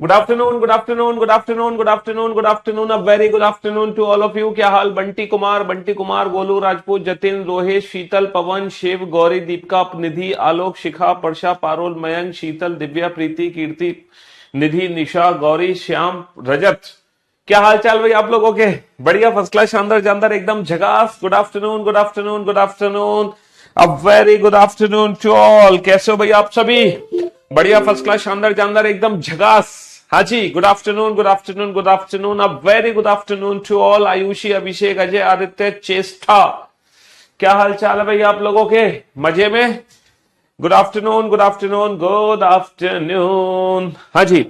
Good afternoon, good afternoon, good afternoon, good afternoon, good afternoon, a very good afternoon to all of you. क्या हाल? बंटी कुमार, गोलू राजपूत, जतिन, रोहेश, शीतल, पवन, शिव, गौरी, दीपिका, निधि, आलोक, शिखा, परशा, पारुल, मयंक, शीतल, दिव्या, प्रीति, कीर्ति, निधि, निशा, गौरी, श्याम, रजत। क्या हाल चाल भाई आप लोगों के? बढ़िया, फर्स्ट क्लास, शानदार जानदार, एकदम झकास। Good afternoon, good afternoon, good afternoon, a very good afternoon to all. कैसे हो भाई आप सभी? बढ़िया, फर्स्ट क्लास, शानदार जानदार, एकदम झकास। हाँ जी, good afternoon, good afternoon, good afternoon, a very good afternoon to all. Ayushi, Abhishek, Ajay, Aditya, Cheshta, क्या हाल चाल है भाई आप लोगों के? मजे में? Good afternoon, good afternoon, good afternoon. हाँ जी,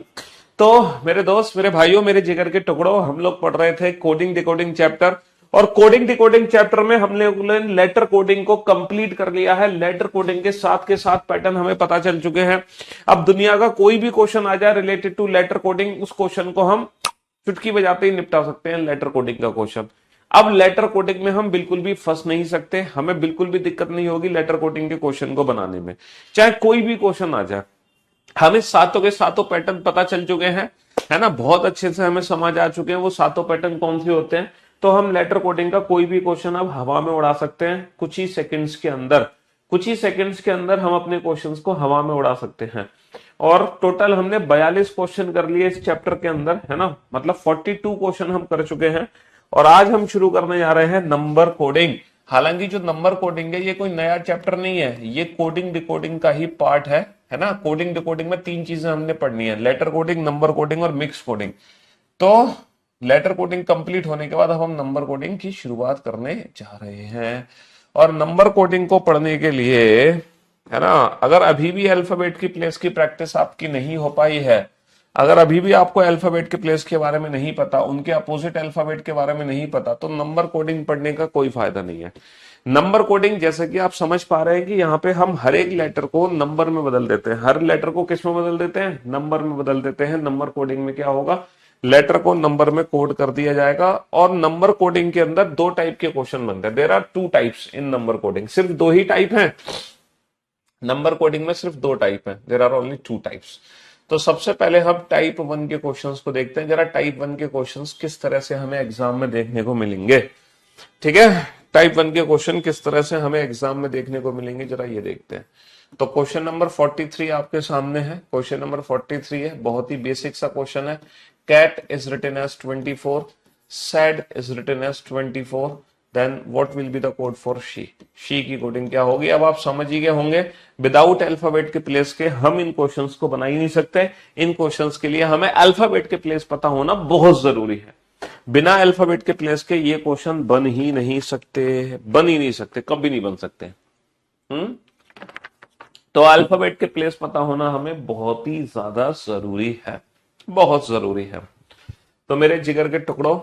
तो मेरे दोस्त, मेरे भाइयों, मेरे जिगर के टुकड़ों, हम लोग पढ़ रहे थे कोडिंग डिकोडिंग चैप्टर। और कोडिंग डिकोडिंग चैप्टर में हम लोगों ने लेटर कोडिंग को कंप्लीट कर लिया है। लेटर कोडिंग के साथ पैटर्न हमें पता चल चुके हैं। अब दुनिया का कोई भी क्वेश्चन आ जाए रिलेटेड टू लेटर कोडिंग, उस क्वेश्चन को हम चुटकी बजाते ही निपटा सकते हैं, लेटर कोडिंग का क्वेश्चन। अब लेटर कोडिंग में हम बिल्कुल भी फंस नहीं सकते, हमें बिल्कुल भी दिक्कत नहीं होगी लेटर कोडिंग के क्वेश्चन को बनाने में, चाहे कोई भी क्वेश्चन आ जाए। हमें सातों के सातों पैटर्न पता चल चुके हैं, है ना, बहुत अच्छे से हमें समझ आ चुके हैं वो सातों पैटर्न कौन से होते हैं। तो हम लेटर कोडिंग का कोई भी क्वेश्चन अब हवा में उड़ा सकते हैं कुछ ही सेकंड्स के अंदर। कुछ ही सेकंड्स के अंदर हम अपने क्वेश्चंस को हवा में उड़ा सकते हैं। और टोटल हमने 42 क्वेश्चन कर लिए इस चैप्टर के अंदर, है ना, मतलब 42 क्वेश्चन हम कर चुके हैं। और आज हम शुरू करने जा रहे हैं नंबर कोडिंग। हालांकि जो नंबर कोडिंग है ये कोई नया चैप्टर नहीं है, ये कोडिंग डिकोडिंग का ही पार्ट है ना। कोडिंग डिकोडिंग में तीन चीजें हमने पढ़नी है, लेटर कोडिंग, नंबर कोडिंग और मिक्स कोडिंग। तो लेटर कोडिंग कंप्लीट होने के बाद अब हम नंबर कोडिंग की शुरुआत करने जा रहे हैं। और नंबर कोडिंग को पढ़ने के लिए, है ना, अगर अभी भी अल्फाबेट की प्लेस की प्रैक्टिस आपकी नहीं हो पाई है, अगर अभी भी आपको अल्फाबेट के प्लेस के बारे में नहीं पता, उनके अपोजिट अल्फाबेट के बारे में नहीं पता, तो नंबर कोडिंग पढ़ने का कोई फायदा नहीं है। नंबर कोडिंग, जैसे कि आप समझ पा रहे हैं कि यहाँ पे हम हर एक लेटर को नंबर में बदल देते हैं। हर लेटर को किस में बदल देते हैं? नंबर में बदल देते हैं। नंबर कोडिंग में क्या होगा? लेटर को नंबर में कोड कर दिया जाएगा। और नंबर कोडिंग के अंदर दो टाइप के क्वेश्चन बनते हैं। There are two types in number coding. सिर्फ दो ही टाइप हैं नंबर कोडिंग में, सिर्फ दो टाइप हैं। There are only two types. तो सबसे पहले हम टाइप वन के क्वेश्चंस को देखते हैं। जरा टाइप वन के क्वेश्चंस किस तरह से हमें एग्जाम में देखने को मिलेंगे, ठीक है। टाइप वन के क्वेश्चन किस तरह से हमें एग्जाम में देखने को मिलेंगे, जरा ये देखते हैं। तो क्वेश्चन नंबर 43 आपके सामने है। क्वेश्चन नंबर 43 है, बहुत ही बेसिक सा क्वेश्चन है। Cat is written as 24, sad is written as 24, then what will be the code for she. She की कोडिंग क्या होगी? अब आप समझ ही गए होंगे, विदाउट अल्फाबेट के प्लेस के हम इन क्वेश्चंस को बना ही नहीं सकते। इन क्वेश्चंस के लिए हमें अल्फाबेट के प्लेस पता होना बहुत जरूरी है। बिना अल्फाबेट के प्लेस के ये क्वेश्चन बन ही नहीं सकते, बन ही नहीं सकते, कभी नहीं बन सकते। तो अल्फाबेट के प्लेस पता होना हमें बहुत ही ज्यादा जरूरी है, बहुत जरूरी है। तो मेरे जिगर के टुकड़ों,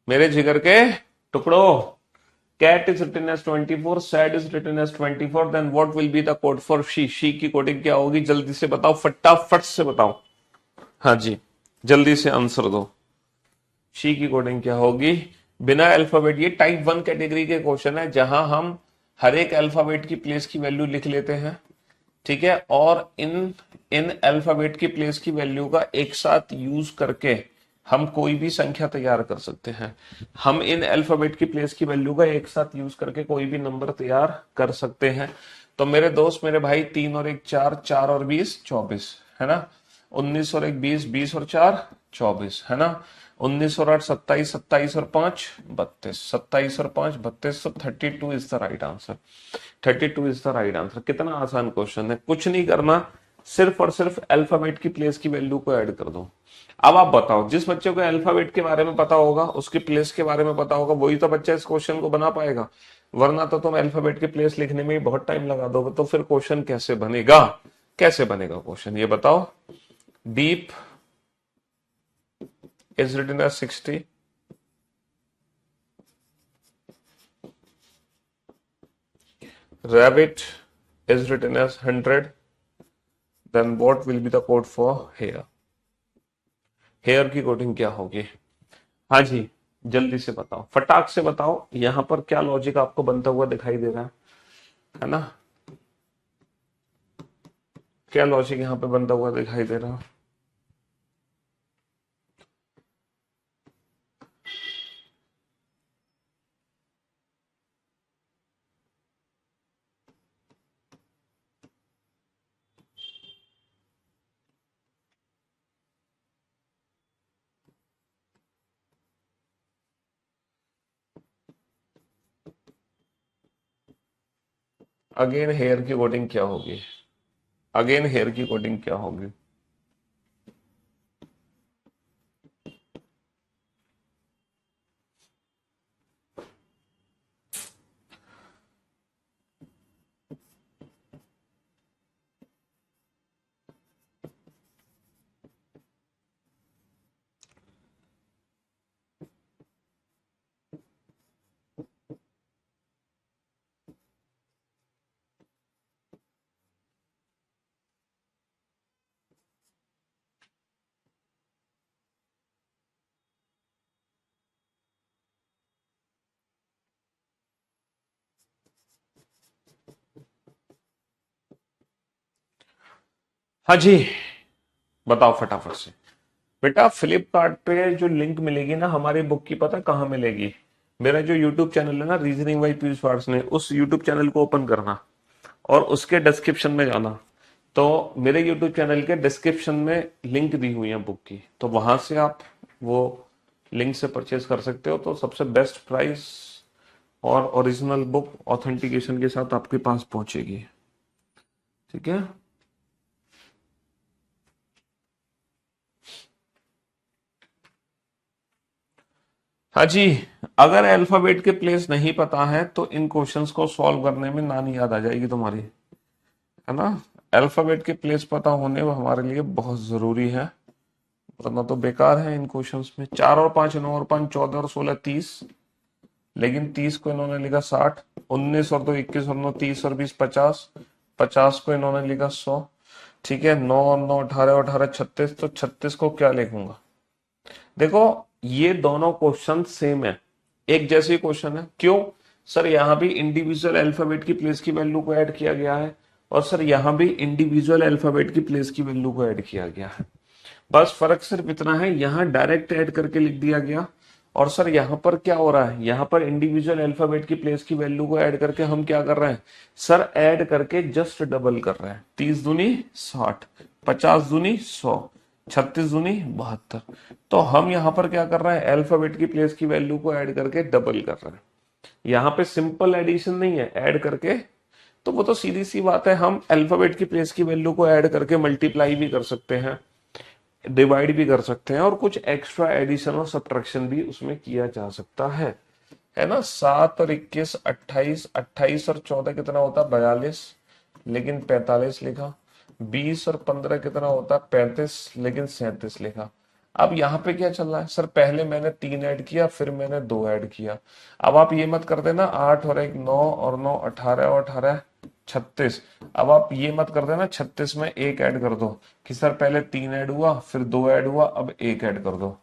मेरे जिगर के टुकड़ों, cat is written as 24, sad is written as 24, then what will be the code for she. She की कोडिंग क्या होगी? जल्दी से बताओ, फटाफट से बताओ। हाँ जी, जल्दी से आंसर दो। शी की कोडिंग क्या होगी बिना अल्फाबेट? ये टाइप वन कैटेगरी के क्वेश्चन है जहां हम हर एक अल्फाबेट की प्लेस की वैल्यू लिख लेते हैं, ठीक है। और इन इन अल्फाबेट की प्लेस की वैल्यू का एक साथ यूज करके हम कोई भी संख्या तैयार कर सकते हैं। हम इन अल्फाबेट की प्लेस की वैल्यू का एक साथ यूज करके कोई भी नंबर तैयार कर सकते हैं। तो मेरे दोस्त, मेरे भाई, 3 और 1 4, 4 और 20 24, है ना। 19 और 1 20, 20 और 4 24, है ना। 19 और 8 27, 27 और 5 32, 27 और 5 32। तो 32 is the right answer. 32 is the right answer. कितना आसान क्वेश्चन है, कुछ नहीं करना, सिर्फ और सिर्फ अल्फाबेट की प्लेस की वैल्यू को ऐड कर दो। अब आप बताओ, जिस बच्चे को अल्फाबेट के बारे में पता होगा, उसकी प्लेस के बारे में पता होगा, वही तो बच्चा इस क्वेश्चन को बना पाएगा। वरना तो तुम अल्फाबेट की प्लेस लिखने में ही बहुत टाइम लगा दोगे, तो फिर क्वेश्चन कैसे बनेगा? कैसे बनेगा क्वेश्चन, ये बताओ। Deep is written as 60, rabbit is written as 100, then what will be the code for hair? Hair की कोडिंग क्या होगी? हाँ जी, जल्दी से बताओ, फटाक से बताओ। यहां पर क्या लॉजिक आपको बनता हुआ दिखाई दे रहा है? है ना। क्या लॉजिक यहां पे बनता हुआ दिखाई दे रहा है? अगेन हेयर की कोडिंग क्या होगी? अगेन हेयर की कोडिंग क्या होगी? हाँ जी, बताओ फटाफट से। बेटा फ्लिपकार्ट पे जो लिंक मिलेगी ना हमारी बुक की, पता कहाँ मिलेगी? मेरा जो यूट्यूब चैनल है ना, रीजनिंग बाई पीयूष वार्ष्णेय, उस यूट्यूब चैनल को ओपन करना और उसके डिस्क्रिप्शन में जाना। तो मेरे यूट्यूब चैनल के डिस्क्रिप्शन में लिंक दी हुई है बुक की, तो वहां से आप वो लिंक से परचेज कर सकते हो। तो सबसे बेस्ट प्राइस और ओरिजिनल बुक ऑथेंटिकेशन के साथ आपके पास पहुंचेगी। ठीक है। हाँ जी, अगर अल्फाबेट के प्लेस नहीं पता है तो इन क्वेश्चंस को सॉल्व करने में नानी याद आ जाएगी तुम्हारी, है ना। अल्फाबेट के प्लेस पता होने वो हमारे लिए बहुत जरूरी है, वरना तो बेकार है इन क्वेश्चंस में। 4 और 5 9 और 5 14 और 16 30, लेकिन 30 को इन्होंने लिखा 60, 19 और 2 21 और 9 30 और 20 50, 50 को इन्होंने लिखा 100। ठीक है, 9 और 9 18 और 18 36, तो 36 को क्या लिखूंगा? देखो ये दोनों क्वेश्चन सेम है, एक जैसे क्वेश्चन है। क्यों? सर यहां भी इंडिविजुअल अल्फाबेट की प्लेस की वैल्यू को ऐड किया गया है, और सर यहां भी इंडिविजुअल अल्फाबेट की प्लेस की वैल्यू को ऐड किया गया है। बस फर्क सिर्फ इतना है, यहां डायरेक्ट ऐड करके लिख दिया गया, और सर यहां पर क्या हो रहा है, यहां पर इंडिविजुअल अल्फाबेट की प्लेस की वैल्यू को ऐड करके हम क्या कर रहे हैं? सर ऐड करके जस्ट डबल कर रहे हैं। 30 दूनी 60, 50 दूनी 100, 36 दूनी 72। तो हम यहां पर क्या कर रहे हैं? अल्फाबेट की प्लेस की वैल्यू को ऐड करके डबल कर रहे हैं। यहां पे सिंपल एडिशन नहीं है, ऐड करके। तो वो तो सीधी सी बात है, हम अल्फाबेट की प्लेस की वैल्यू को ऐड करके मल्टीप्लाई भी कर सकते हैं, डिवाइड भी कर सकते हैं, और कुछ एक्स्ट्रा एडिशन और सब्ट्रैक्शन भी उसमें किया जा सकता है ना। 7 और 21 28, 28 और 14 कितना होता है? 42, लेकिन 45 लिखा। 20 और 15 कितना होता है? 35, लेकिन 37 लिखा। अब यहाँ पे क्या चल रहा है? सर पहले मैंने 3 ऐड किया, फिर मैंने 2 ऐड किया। अब आप ये मत कर देना 8 और 1 9 और 9 18 और 18 36। अब आप ये मत कर देना 36 में 1 ऐड कर दो, कि सर पहले 3 ऐड हुआ, फिर 2 ऐड हुआ, अब 1 ऐड कर दो।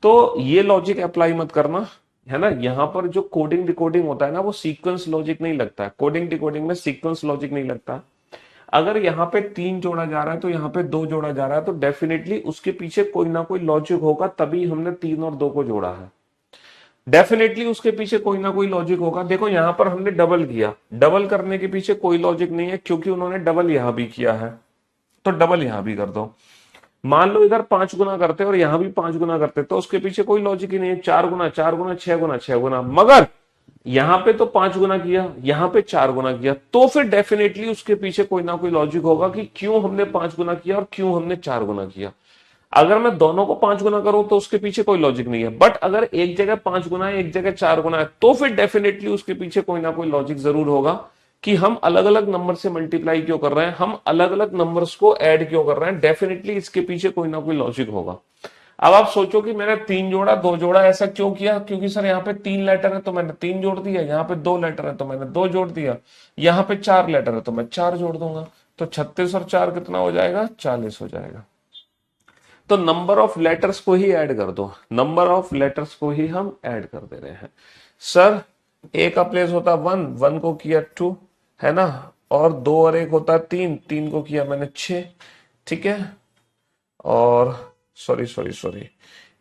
तो ये लॉजिक अप्लाई मत करना, है ना। यहां पर जो कोडिंग डिकोडिंग होता है ना, वो सीक्वेंस लॉजिक नहीं लगता है। कोडिंग डिकोडिंग में सीक्वेंस लॉजिक नहीं लगता। अगर यहाँ पे 3 जोड़ा जा रहा है तो यहाँ पे 2 जोड़ा जा रहा है, तो डेफिनेटली उसके पीछे कोई ना कोई लॉजिक होगा, तभी हमने 3 और 2 को जोड़ा है। डेफिनेटली उसके पीछे कोई ना कोई लॉजिक होगा। देखो यहां पर हमने डबल किया, डबल करने के पीछे कोई लॉजिक नहीं है, क्योंकि उन्होंने डबल यहां भी किया है, तो डबल यहां भी कर दो। मान लो इधर 5 गुना करते और यहां भी 5 गुना करते, तो उसके पीछे कोई लॉजिक ही नहीं है। 4 गुना 4 गुना 6 गुना 6 गुना, मगर यहां पे तो 5 गुना किया, यहां पे 4 गुना किया, तो फिर डेफिनेटली उसके पीछे कोई ना कोई लॉजिक होगा कि क्यों हमने 5 गुना किया और क्यों हमने 4 गुना किया। अगर मैं दोनों को 5 गुना करूं तो उसके पीछे कोई लॉजिक नहीं है, बट अगर एक जगह 5 गुना है, एक जगह 4 गुना है, तो फिर डेफिनेटली उसके पीछे कोई ना कोई लॉजिक जरूर होगा कि हम अलग अलग नंबर से मल्टीप्लाई क्यों कर रहे हैं, हम अलग अलग नंबर्स को ऐड क्यों कर रहे हैं। डेफिनेटली इसके पीछे कोई ना कोई लॉजिक होगा। अब आप सोचो कि मैंने 3 जोड़ा 2 जोड़ा, ऐसा क्यों किया? क्योंकि सर यहाँ पे 3 लेटर है तो मैंने 3 जोड़ दिया, यहाँ पे 2 लेटर है तो मैंने 2 जोड़ दिया, यहाँ पे 4 लेटर है तो मैं 4 जोड़ दूंगा। तो 36 और 4 कितना हो जाएगा? 40 हो जाएगा। तो नंबर ऑफ लेटर्स को ही ऐड कर दो, नंबर ऑफ लेटर्स को ही हम ऐड कर दे रहे हैं। सर ए का प्लेस होता 1, 1 को किया 2, है ना, और 2 और 1 होता 3, 3 को किया मैंने 6। ठीक है, और सॉरी सॉरी सॉरी,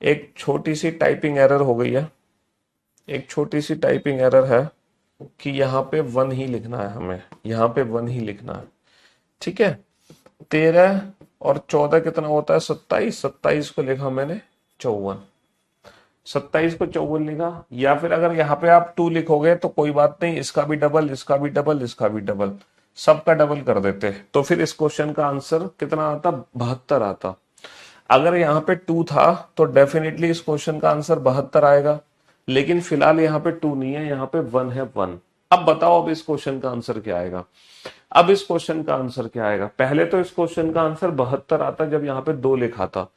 एक छोटी सी टाइपिंग एरर हो गई है, एक छोटी सी टाइपिंग एरर है कि यहाँ पे 1 ही लिखना है, हमें यहाँ पे 1 ही लिखना है। ठीक है, 13 और 14 कितना होता है 27, 27 को लिखा मैंने 54, 27 को 54 लिखा। या फिर अगर यहाँ पे आप 2 लिखोगे तो कोई बात नहीं, इसका भी डबल, इसका भी डबल, इसका भी डबल, सबका डबल कर देते, तो फिर इस क्वेश्चन का आंसर कितना आता, 72 आता। अगर यहाँ पे 2 था तो डेफिनेटली इस क्वेश्चन का आंसर 72 आएगा, लेकिन फिलहाल यहाँ पे 2 नहीं है, यहाँ पे 1 है, 1। अब बताओ अब इस क्वेश्चन का आंसर क्या आएगा। अब इस क्वेश्चन का आंसर क्या आएगा, पहले तो इस क्वेश्चन का आंसर 72 आता जब यहाँ पे 2 लिखा था,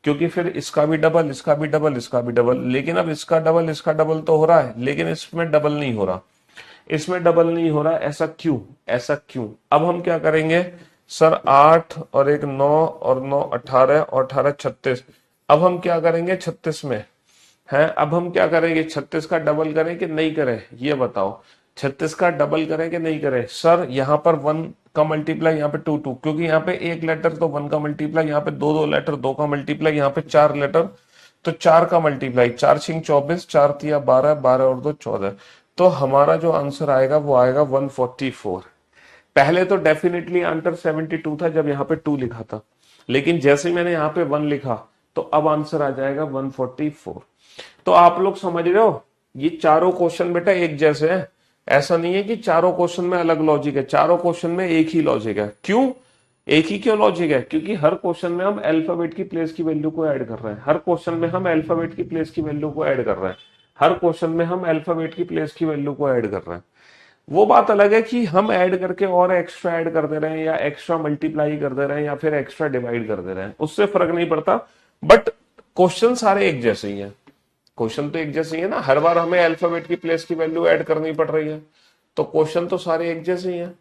क्योंकि फिर इसका भी डबल, इसका भी डबल, इसका भी डबल, लेकिन अब इसका डबल, इसका डबल तो हो रहा है, लेकिन इसमें डबल नहीं हो रहा, इसमें डबल नहीं हो रहा, ऐसा क्यों, ऐसा क्यों। अब हम क्या करेंगे सर, 8 और एक 9 और 9 18 और 18 36, अब हम क्या करेंगे 36 में है, अब हम क्या करेंगे 36 का डबल करें कि नहीं करें, ये बताओ। 36 का डबल करें कि नहीं करें सर, यहाँ पर 1 का मल्टीप्लाई, यहाँ पे 2 2, क्योंकि यहाँ पे एक लेटर तो 1 का मल्टीप्लाई, यहाँ पे 2 2 लेटर 2 का मल्टीप्लाई, यहाँ पे 4 लेटर तो 4 का मल्टीप्लाई, 4 6 24, 4 तिया 12, 12 और 2 14, तो हमारा जो आंसर आएगा वो आएगा 144। पहले तो डेफिनेटली आंसर 72 था जब यहाँ पे 2 लिखा था, लेकिन जैसे मैंने यहाँ पे 1 लिखा तो अब आंसर आ जाएगा 144। तो आप लोग समझ रहे हो, ये चारों क्वेश्चन बेटा एक जैसे हैं, ऐसा नहीं है कि चारों क्वेश्चन में अलग लॉजिक है, चारों क्वेश्चन में एक ही लॉजिक है। क्यों, एक ही क्यों लॉजिक है, क्योंकि हर क्वेश्चन में हम अल्फाबेट की प्लेस की वैल्यू को ऐड कर रहे हैं, हर क्वेश्चन में हम अल्फाबेट की प्लेस की वैल्यू को ऐड कर रहे हैं, हर क्वेश्चन में हम अल्फाबेट की प्लेस की वैल्यू को ऐड कर रहे हैं। वो बात अलग है कि हम ऐड करके और एक्स्ट्रा ऐड कर दे रहे हैं, या एक्स्ट्रा मल्टीप्लाई कर दे रहे हैं, या फिर एक्स्ट्रा डिवाइड कर दे रहे हैं, उससे फर्क नहीं पड़ता, बट क्वेश्चन सारे एक जैसे ही हैं। क्वेश्चन तो एक जैसे ही है ना, हर बार हमें अल्फाबेट की प्लेस की वैल्यू ऐड करनी पड़ रही है, तो क्वेश्चन तो सारे एक जैसे ही हैं।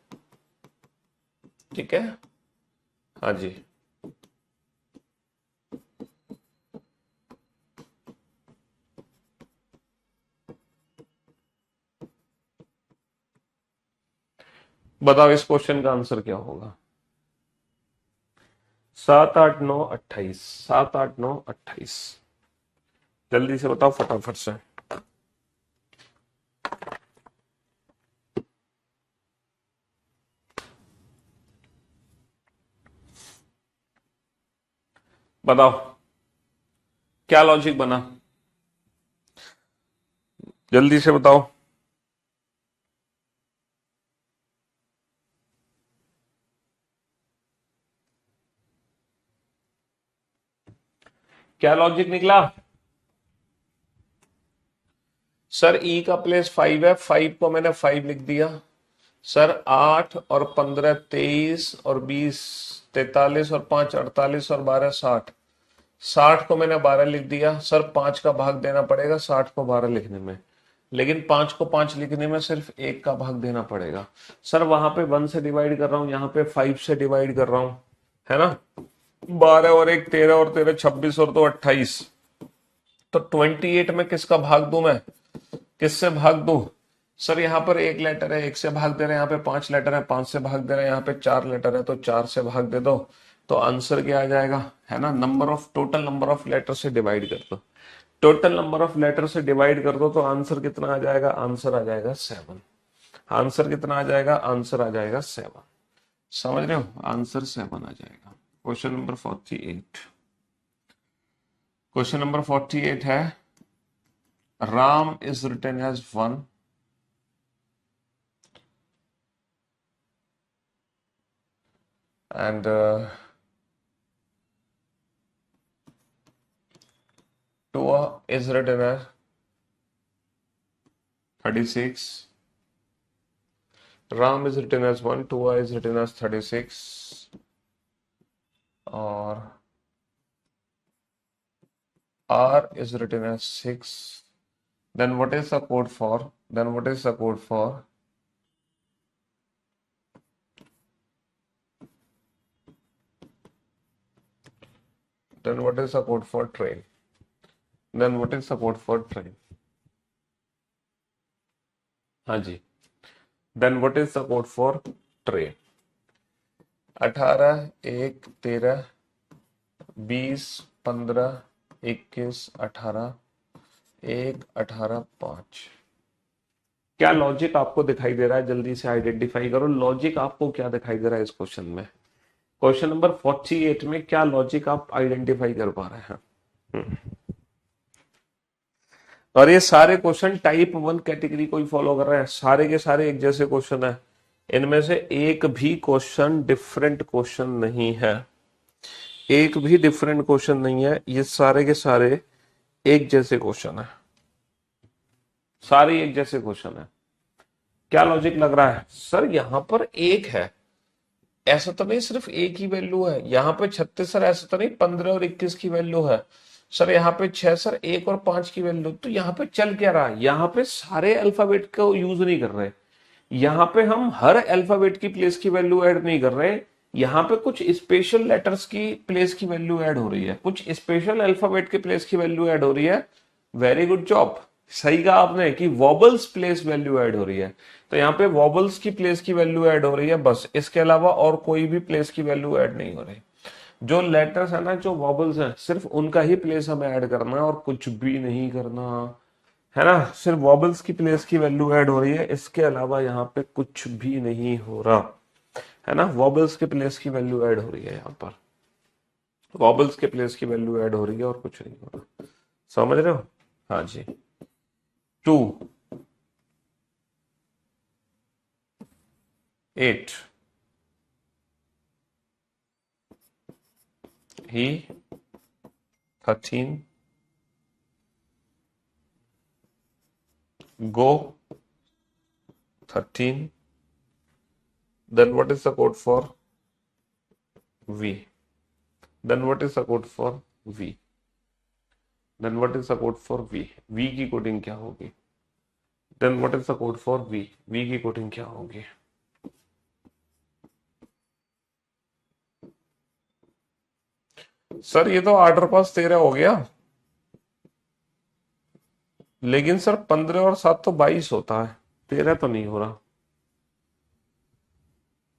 ठीक है, हाँ जी, बताओ इस क्वेश्चन का आंसर क्या होगा। 7 8 9 28, 7 8 9 28, जल्दी से बताओ फटाफट से। बताओ क्या लॉजिक बना, जल्दी से बताओ। क्या लॉजिक निकला सर, ई का प्लेस 5 है, 5 को मैंने 5 लिख दिया सर, 8 और 15 23 और 20 43 और 5 48 और 12 60, 60 को मैंने 12 लिख दिया सर, 5 का भाग देना पड़ेगा 60 को 12 लिखने में, लेकिन 5 को 5 लिखने में सिर्फ 1 का भाग देना पड़ेगा सर। वहां पे 1 से डिवाइड कर रहा हूं, यहाँ पे 5 से डिवाइड कर रहा हूं, है ना, 12 और 1 13 और 13 26 और 2 28, तो 28 में किसका भाग दूं मैं, किससे भाग दूं सर, यहाँ पर एक लेटर है 1 से भाग दे रहे हैं, यहाँ पे 5 लेटर है 5 से भाग दे रहे हैं, यहाँ पे 4 लेटर है तो 4 से भाग दे दो, तो आंसर क्या आ जाएगा, है ना, number of, total number of letter से डिवाइड कर दो, टोटल नंबर ऑफ लेटर से डिवाइड कर दो, तो आंसर कितना आ जाएगा, आंसर आ जाएगा 7। आंसर कितना आ जाएगा, आंसर आ जाएगा 7। समझ रहे हो, आंसर 7 आ जाएगा। क्वेश्चन नंबर 48, क्वेश्चन नंबर 48 है, Ram is written as 1 and Tua is written as 36. Ram is written as 1, Tua is written as 36, or R is written as 6. Then what is the code for? Then what is the code for? Then what is the code for train? Then what is the code for train? हाँ जी। Then what is the code for train? 18, 1, 13, 20, 15, 21, 18, 1, 18, 5। क्या logic आपको दिखाई दे रहा है? जल्दी से identify करो, लॉजिक आपको क्या दिखाई दे रहा है इस क्वेश्चन में? क्वेश्चन नंबर 48 में क्या लॉजिक आप आइडेंटिफाई कर पा रहे हैं? और ये सारे क्वेश्चन टाइप 1 कैटेगरी को ही फॉलो कर रहे हैं, सारे के सारे एक जैसे क्वेश्चन है, इनमें से एक भी क्वेश्चन डिफरेंट क्वेश्चन नहीं है, एक भी डिफरेंट क्वेश्चन नहीं है, ये सारे के सारे एक जैसे क्वेश्चन है, सारे एक जैसे क्वेश्चन है। क्या लॉजिक लग रहा है सर? यहां पर एक है, ऐसा तो नहीं सिर्फ एक ही वैल्यू है। यहाँ पे 36 सर, ऐसा तो नहीं 15 और 21 की वैल्यू है सर। यहाँ पे 6 सर, 1 और 5 की वैल्यू। तो यहाँ पे चल क्या रहा है? यहाँ पे सारे अल्फाबेट को यूज नहीं कर रहे, यहाँ पे हम हर अल्फाबेट की प्लेस की वैल्यू ऐड नहीं कर रहे, यहाँ पे कुछ स्पेशल लेटर्स की प्लेस की वैल्यू ऐड हो रही है, कुछ स्पेशल अल्फाबेट की प्लेस की वैल्यू ऐड हो रही है। वेरी गुड जॉब, सही कहा आपने कि वॉबल्स प्लेस वैल्यू ऐड हो रही है। तो यहाँ पे वॉबल्स की प्लेस की वैल्यू ऐड हो रही है बस, इसके अलावा और कोई भी प्लेस की वैल्यू ऐड नहीं हो रही। जो लेटर्स है ना, जो वॉबल्स हैं, सिर्फ उनका ही प्लेस हमें ऐड करना है और कुछ भी नहीं करना है ना। सिर्फ वॉबल्स की प्लेस की वैल्यू ऐड हो रही है, इसके अलावा यहाँ पे कुछ भी नहीं हो रहा है ना। वॉबल्स के प्लेस की वैल्यू ऐड हो रही है, यहाँ पर वॉबल्स के प्लेस की वैल्यू ऐड हो रही है और कुछ नहीं हो रहा। समझ रहे हो? हाँ जी। 2, 8, he, 13, go, 13. Then what is the code for V? Then what is the code for V? Then what is the code for V? V की कोडिंग क्या होगी? Then what is the code for V? V की coding क्या होगी? Sir ये तो 8 और 5 13 हो गया, लेकिन सर 15 और 7 तो 22 होता है, 13 तो नहीं हो रहा।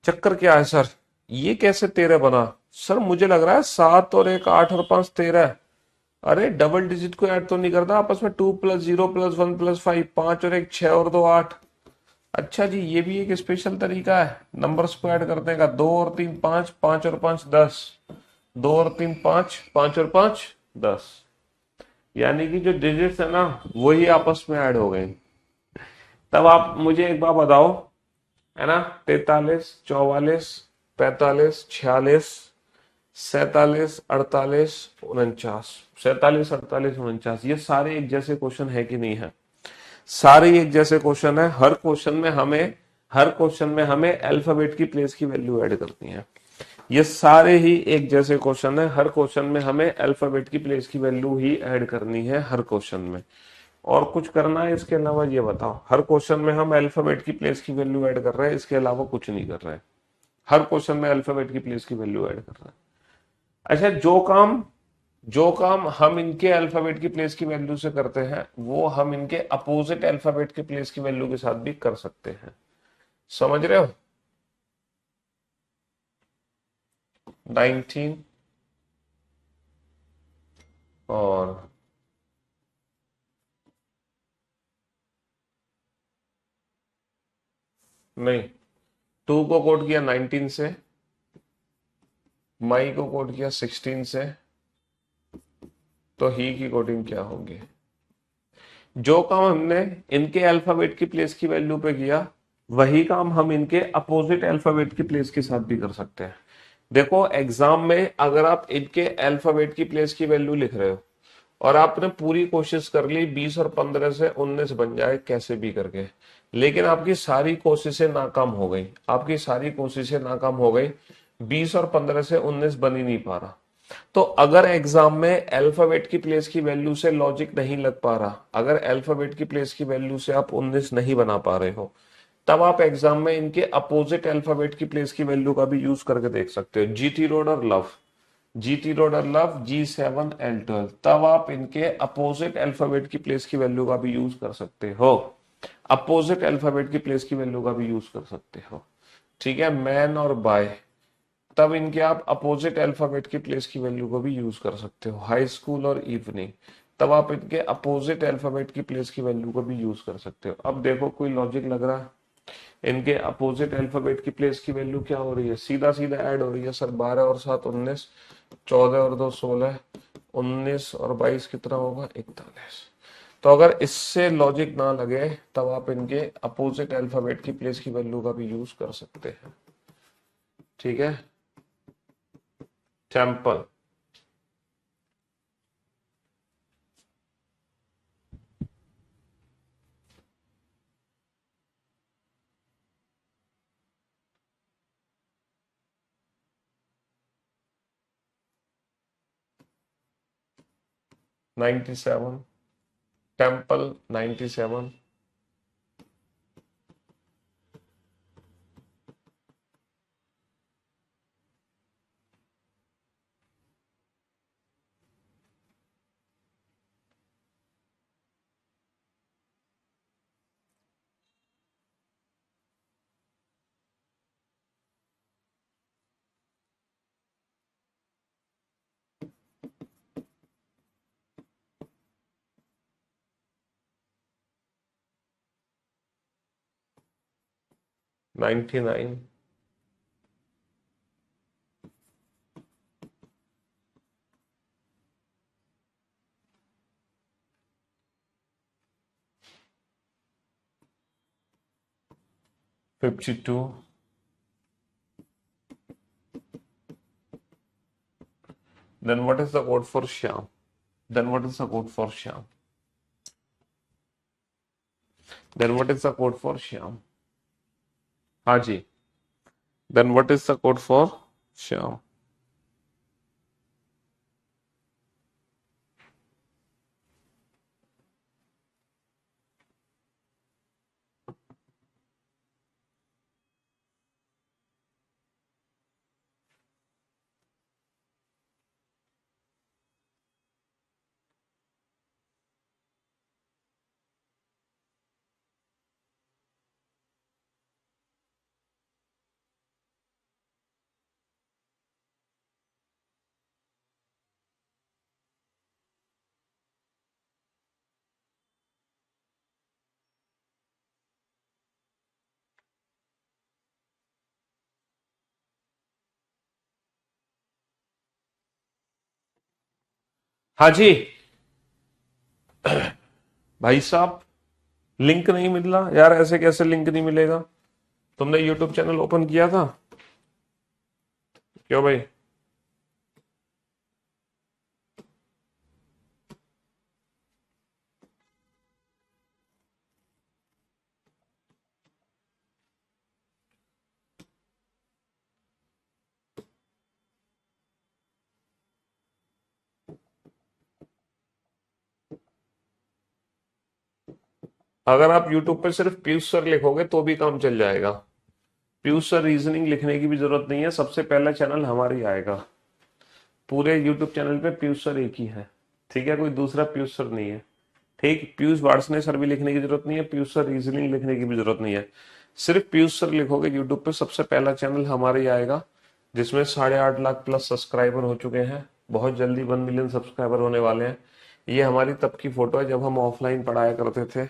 चक्कर क्या है सर? ये कैसे 13 बना? सर मुझे लग रहा है 7 और 1 8 और 5 13। अरे डबल डिजिट को ऐड तो नहीं करता आपस में? 2 + 0 + 1 + 5, 5 और 1 6 और 2 8। अच्छा जी, ये भी एक स्पेशल तरीका है नंबर्स को ऐड करने का। 2 और 3 5, 5 और 5 10, 2 और 3 5, 5 और 5 10। यानी कि जो डिजिट्स है ना, वही आपस में ऐड हो गए। तब आप मुझे एक बात बताओ, है ना, 43, 44, 45, 46, 47, 48, 49, 47, 48, 49, ये सारे एक जैसे क्वेश्चन है कि नहीं है? सारे एक जैसे क्वेश्चन है। हर क्वेश्चन में हमें अल्फाबेट की प्लेस की वैल्यू ऐड करनी है। ये सारे ही एक जैसे क्वेश्चन है, हर क्वेश्चन में हमें अल्फाबेट की प्लेस की वैल्यू ही ऐड करनी है हर क्वेश्चन में। और कुछ करना है इसके अलावा? ये बताओ, हर क्वेश्चन में हम अल्फाबेट की प्लेस की वैल्यू ऐड कर रहे हैं, इसके अलावा कुछ नहीं कर रहे हैं। हर क्वेश्चन में अल्फाबेट की प्लेस की वैल्यू ऐड कर रहे हैं। अच्छा, जो काम हम इनके अल्फाबेट की प्लेस की वैल्यू से करते हैं, वो हम इनके अपोजिट अल्फाबेट की प्लेस की वैल्यू के साथ भी कर सकते हैं। समझ रहे हो? 19 और नहीं, 2 को कोड किया 19 से, माई को कोड किया 16 से, तो ही की कोडिंग क्या होगी? जो काम हमने इनके अल्फाबेट की प्लेस की वैल्यू पे किया, वही काम हम इनके अपोजिट अल्फाबेट की प्लेस के साथ भी कर सकते हैं। देखो एग्जाम में अगर आप इनके अल्फाबेट की प्लेस की वैल्यू लिख रहे हो और आपने पूरी कोशिश कर ली 20 और 15 से 19 बन जाए कैसे भी करके, लेकिन आपकी सारी कोशिशें नाकाम हो गई, आपकी सारी कोशिशें नाकाम हो गई, 20 और 15 से 19 बन ही नहीं पा रहा। तो अगर एग्जाम में अल्फाबेट की प्लेस की वैल्यू से लॉजिक नहीं लग पा रहा, अगर अल्फाबेट की प्लेस की वैल्यू से आप 19 नहीं बना पा रहे हो, तब आप एग्जाम में इनके अपोजिट अल्फाबेट की प्लेस की वैल्यू का भी यूज करके देख सकते हो। जीटी रोड और लव, जीटी रोड और लव, G7 L12, तब आप इनके अपोजिट अल्फाबेट की प्लेस की वैल्यू का भी यूज कर सकते हो। अपोजिट अल्फाबेट की प्लेस की वैल्यू का भी यूज कर सकते हो। ठीक है, मैन और बाय, तब इनके आप अपोजिट अल्फाबेट की प्लेस की वैल्यू को भी यूज कर सकते हो। हाई स्कूल और इवनिंग, तब आप इनके अपोजिट अल्फाबेट की प्लेस की वैल्यू को भी यूज कर सकते हो। अब देखो कोई लॉजिक लग रहा है? इनके अपोजिट अल्फाबेट की प्लेस की वैल्यू क्या हो रही है? सीधा सीधा ऐड हो रही है सर। 12 और 7 19, 14 और 2 16, 19 और 22 कितना होगा? 41। तो अगर इससे लॉजिक ना लगे तब आप इनके अपोजिट अल्फाबेट की प्लेस की वैल्यू का भी यूज कर सकते हैं। ठीक है, sample. $97, temple 97, $99, 52, then what is the code for Shyam? Then what is the code for Shyam? Then what is the code for Shyam? हाँ जी, then what is the code for Shyam? हाँ जी भाई साहब, link नहीं मिल रहा यार। ऐसे कैसे link नहीं मिलेगा? तुमने यूट्यूब चैनल ओपन किया था क्यों भाई? अगर आप यूट्यूब पे सिर्फ पीयूष सर लिखोगे तो भी काम चल जाएगा। पीयूष सर रीजनिंग लिखने की भी जरूरत नहीं है, सबसे पहला चैनल हमारा ही आएगा। पूरे यूट्यूब चैनल पे पीयूष सर एक ही है। ठीक है, कोई दूसरा पीयूष सर नहीं है। ठीक, पीयूष वार्ष्णेय सर भी लिखने की जरूरत नहीं है, पीयूष सर रीजनिंग लिखने की भी जरूरत नहीं है। सिर्फ पीयूष सर लिखोगे यूट्यूब पे, सबसे पहला चैनल हमारा ही आएगा, जिसमें 8.5 लाख प्लस सब्सक्राइबर हो चुके हैं। बहुत जल्दी 1 मिलियन सब्सक्राइबर होने वाले हैं। ये हमारी तब की फोटो है जब हम ऑफलाइन पढ़ाया करते थे,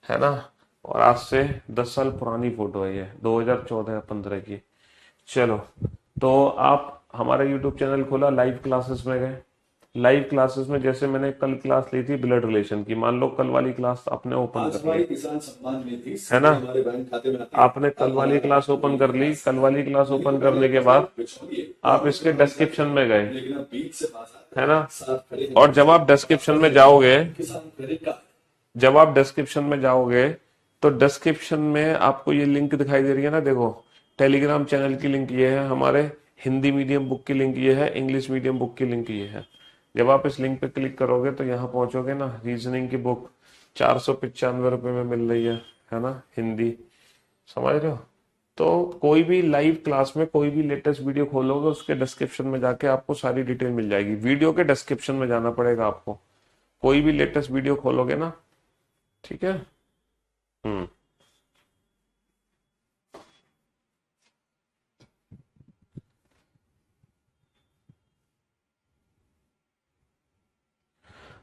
है ना। और आज से 10 साल पुरानी फोटो है ये, 2014-15 की। चलो, तो आप हमारा यूट्यूब चैनल खोला, लाइव क्लासेस में गए। लाइव क्लासेस में जैसे मैंने कल क्लास ली थी ब्लड रिलेशन की, मान लो कल वाली क्लास आपने ओपन कर ली, किसान सम्मान निधि है ना। हमारे बैंक खाते में आती है। आपने कल वाली क्लास ओपन कर ली। कल वाली क्लास ओपन करने के बाद आप इसके डिस्क्रिप्शन में गए, लेकिन अब बीच से पास आते है ना। साथ खड़े हैं। और जब आप डिस्क्रिप्शन में जाओगे, किसान क्रेडिट कार्ड जब आप डिस्क्रिप्शन में जाओगे तो डिस्क्रिप्शन में आपको ये लिंक दिखाई दे रही है ना, देखो। टेलीग्राम चैनल की लिंक ये है, हमारे हिंदी मीडियम बुक की लिंक ये है, इंग्लिश मीडियम बुक की लिंक ये है। जब आप इस लिंक पे क्लिक करोगे तो यहाँ पहुंचोगे ना, रीजनिंग की बुक 495 रुपये में मिल रही है ना, हिंदी। समझ रहे हो? तो कोई भी लाइव क्लास में कोई भी लेटेस्ट वीडियो खोलोगे, उसके डिस्क्रिप्शन में जाके आपको सारी डिटेल मिल जाएगी। वीडियो के डिस्क्रिप्शन में जाना पड़ेगा आपको, कोई भी लेटेस्ट वीडियो खोलोगे ना। ठीक है, हम्म।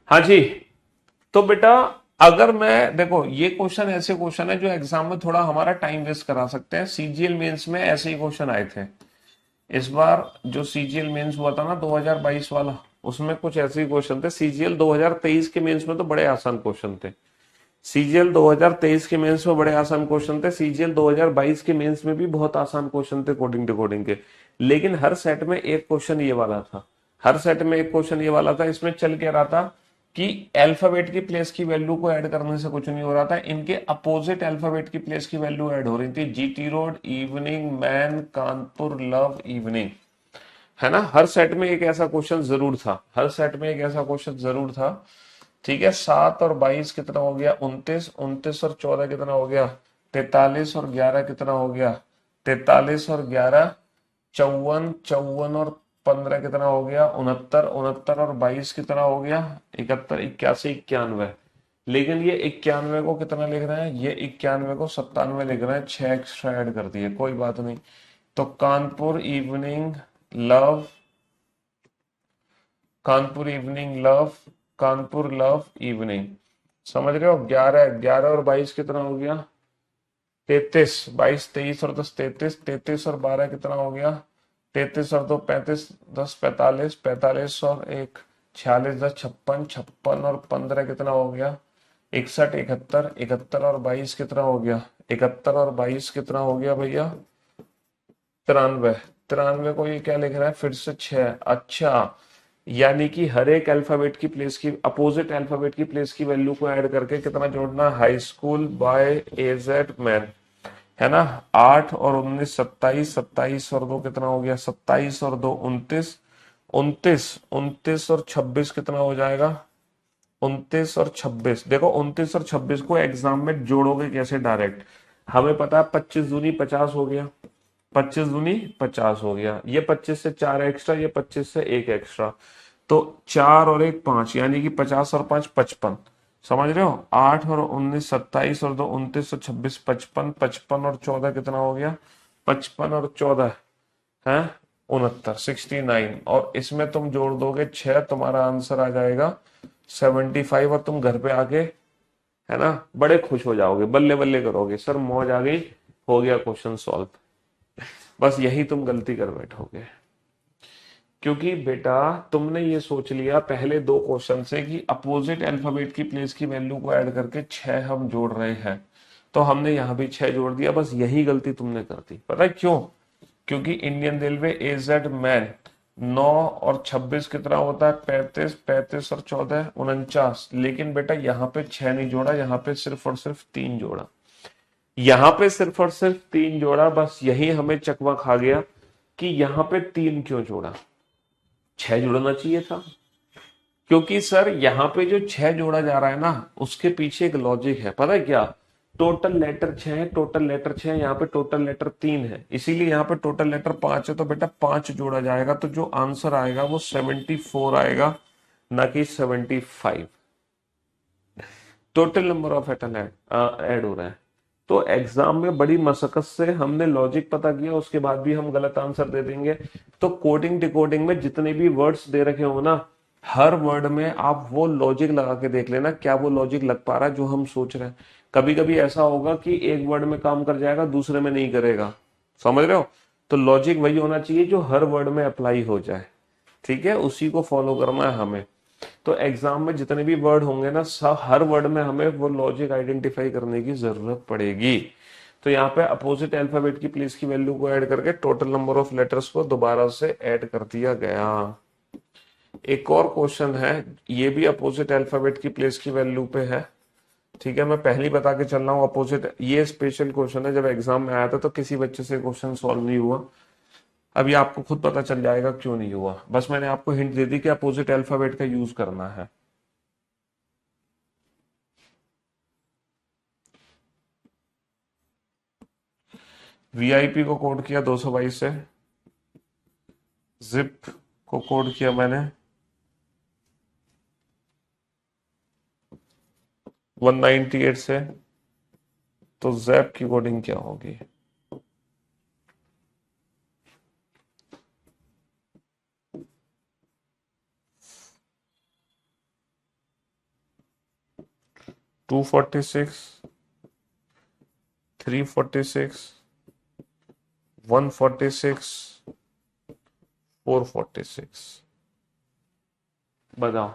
हाँ जी। तो बेटा अगर मैं देखो, ये क्वेश्चन ऐसे क्वेश्चन है जो एग्जाम में थोड़ा हमारा टाइम वेस्ट करा सकते हैं। सीजीएल मेंस में ऐसे ही क्वेश्चन आए थे इस बार। जो सीजीएल मेंस हुआ था ना 2022 वाला, उसमें कुछ ऐसे ही क्वेश्चन थे। सीजीएल 2023 के मेंस में तो बड़े आसान क्वेश्चन थे। सीजीएल 2023 के मेंस में बड़े आसान क्वेश्चन थे। सीजीएल 2022 के मेंस में भी बहुत आसान क्वेश्चन थे कोडिंग डिकोडिंग के। लेकिन हर सेट में एक क्वेश्चन ये वाला था। हर सेट में एक क्वेश्चन ये वाला था। इसमें चल क्या रहा था कि अल्फाबेट की प्लेस की वैल्यू को ऐड करने से कुछ नहीं हो रहा था, इनके अपोजिट अल्फाबेट की प्लेस की वैल्यू ऐड हो रही थी। GT road, evening, man, Kanpur, love, evening, है ना। हर सेट में एक ऐसा क्वेश्चन जरूर था। हर सेट में एक ऐसा क्वेश्चन जरूर था। ठीक है। 7 और 22 कितना हो गया? 29। 29 और 14 कितना हो गया? 43 और 11 कितना हो गया? 43 और 11 54। 54 और 15 कितना हो गया? 69। 69 और 22 कितना हो गया? 71। 81, 91। लेकिन ये 91 को कितना लिख रहे हैं? ये 91 को 97 लिख रहे हैं। 6 एक्स्ट्रा ऐड कर दिए, कोई बात नहीं। तो Kanpur evening love, Kanpur evening love, Kanpur love evening, समझ रहे हो। 11 11 और 22 कितना हो गया? 33। 22 23 और 10 33। 33 और 12 कितना हो गया? 33 और 2 35। 10 45। 45 और 1 46। 10 56। 56 और 15 कितना हो गया? 61। 71। 71 और 22 कितना हो गया? 71 और 22 कितना हो गया भैया? 93। 93 को ये क्या लिख रहा है? फिर से 6। अच्छा, यानी कि हर एक अल्फाबेट की प्लेस की, अपोजिट अल्फाबेट की प्लेस की वैल्यू को ऐड करके कितना जोड़ना? High school by A Z man, है ना। 8 और 19 27। 27 और 2 कितना हो गया? 27 और 2 29। 29। 29 और 26 कितना हो जाएगा? 29 और 26। देखो 29 और 26 को एग्जाम में जोड़ोगे कैसे? डायरेक्ट हमें पता है 25 दूनी 50 हो गया। 25 दूनी 50 हो गया। ये 25 से 4 एक्स्ट्रा, ये 25 से 1 एक्स्ट्रा, तो 4 और 1 5, यानी कि 50 और 5 55। समझ रहे हो। 8 और 19 27 और 2 29 और 26 55। 55 और 14 कितना हो गया? 55 और 14 है 69 69। और इसमें तुम जोड़ दोगे 6, तुम्हारा आंसर आ जाएगा 75। और तुम घर पे आके, है ना, बड़े खुश हो जाओगे, बल्ले बल्ले करोगे, सर मौज आ गई, हो गया क्वेश्चन सॉल्व। बस यही तुम गलती कर बैठोगे, क्योंकि बेटा तुमने ये सोच लिया पहले दो क्वेश्चन से कि अपोजिट अल्फाबेट की प्लेस की वैल्यू को ऐड करके 6 हम जोड़ रहे हैं, तो हमने यहां भी 6 जोड़ दिया। बस यही गलती तुमने कर दी। पता है क्यों? क्योंकि इंडियन रेलवे एजेड मैन 9 और 26 कितना होता है? 35। 35 और 14 49। लेकिन बेटा यहाँ पे 6 नहीं जोड़ा, यहाँ पे सिर्फ और सिर्फ 3 जोड़ा। यहाँ पे सिर्फ और सिर्फ 3 जोड़ा। बस यही हमें चकवा खा गया कि यहाँ पे 3 क्यों जोड़ा, 6 जोड़ना चाहिए था। क्योंकि सर यहाँ पे जो 6 जोड़ा जा रहा है ना, उसके पीछे एक लॉजिक है। पता है क्या? टोटल लेटर 6 है, टोटल लेटर 6 है, यहाँ पे टोटल लेटर 3 है, इसीलिए यहाँ पे टोटल लेटर 5 है। तो बेटा 5 जोड़ा जाएगा, तो जो आंसर आएगा वो 74 आएगा, ना कि 75। Total number of atom add हो रहा है। तो एग्जाम में बड़ी मशक्कत से हमने लॉजिक पता किया, उसके बाद भी हम गलत आंसर दे देंगे। तो कोडिंग डिकोडिंग में जितने भी वर्ड्स दे रखे हो ना, हर वर्ड में आप वो लॉजिक लगा के देख लेना, क्या वो लॉजिक लग पा रहा है जो हम सोच रहे हैं। कभी कभी ऐसा होगा कि एक वर्ड में काम कर जाएगा, दूसरे में नहीं करेगा। समझ रहे हो। तो लॉजिक वही होना चाहिए जो हर वर्ड में अप्लाई हो जाए। ठीक है, उसी को फॉलो करना है हमें। तो एग्जाम में जितने भी वर्ड होंगे ना, सब हर वर्ड में हमें वो लॉजिक आइडेंटिफाई करने की जरूरत पड़ेगी। तो यहाँ पे अपोजिट अल्फाबेट की प्लेस की वैल्यू को ऐड करके टोटल नंबर ऑफ लेटर्स को दोबारा से ऐड कर दिया गया। एक और क्वेश्चन है, ये भी अपोजिट अल्फाबेट की प्लेस की वैल्यू पे है। ठीक है, मैं पहले ही बता के चल रहा हूँ अपोजिट, ये स्पेशल क्वेश्चन है। जब एग्जाम में आया था तो किसी बच्चे से क्वेश्चन सॉल्व नहीं हुआ। अभी आपको खुद पता चल जाएगा क्यों नहीं हुआ। बस मैंने आपको हिंट दे दी कि अपोजिट अल्फाबेट का यूज करना है। वीआईपी को कोड किया 222 से, जिप को कोड किया मैंने 198 से, तो जैप की कोडिंग क्या होगी? टू 46, 346, 146, 446। बताओ।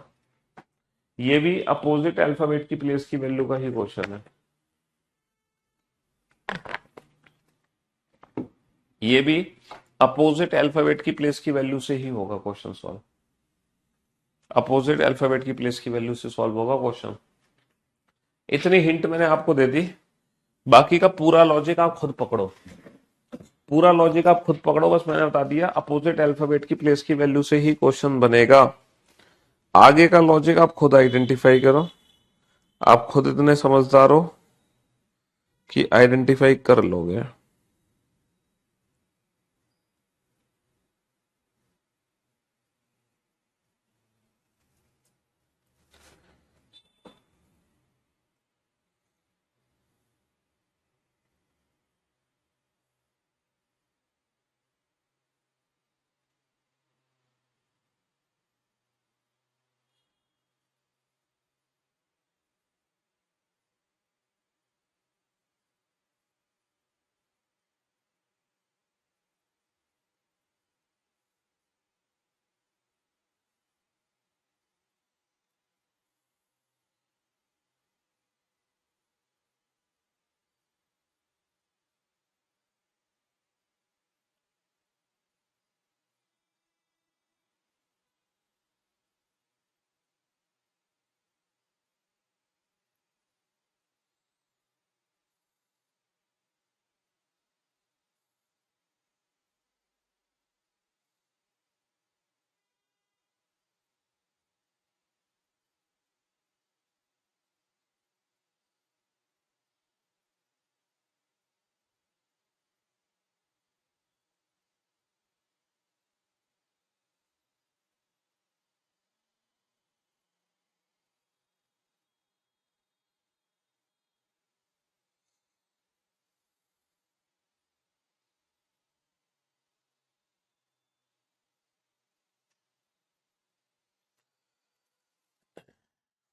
ये भी अपोजिट अल्फाबेट की प्लेस की वैल्यू का ही क्वेश्चन है। ये भी अपोजिट अल्फाबेट की प्लेस की वैल्यू से ही होगा क्वेश्चन सॉल्व। अपोजिट अल्फाबेट की प्लेस की वैल्यू से सॉल्व होगा क्वेश्चन। इतनी हिंट मैंने आपको दे दी, बाकी का पूरा लॉजिक आप खुद पकड़ो। पूरा लॉजिक आप खुद पकड़ो, बस मैंने बता दिया अपोजिट अल्फाबेट की प्लेस की वैल्यू से ही क्वेश्चन बनेगा। आगे का लॉजिक आप खुद आइडेंटिफाई करो। आप खुद इतने समझदार हो कि आइडेंटिफाई कर लोगे।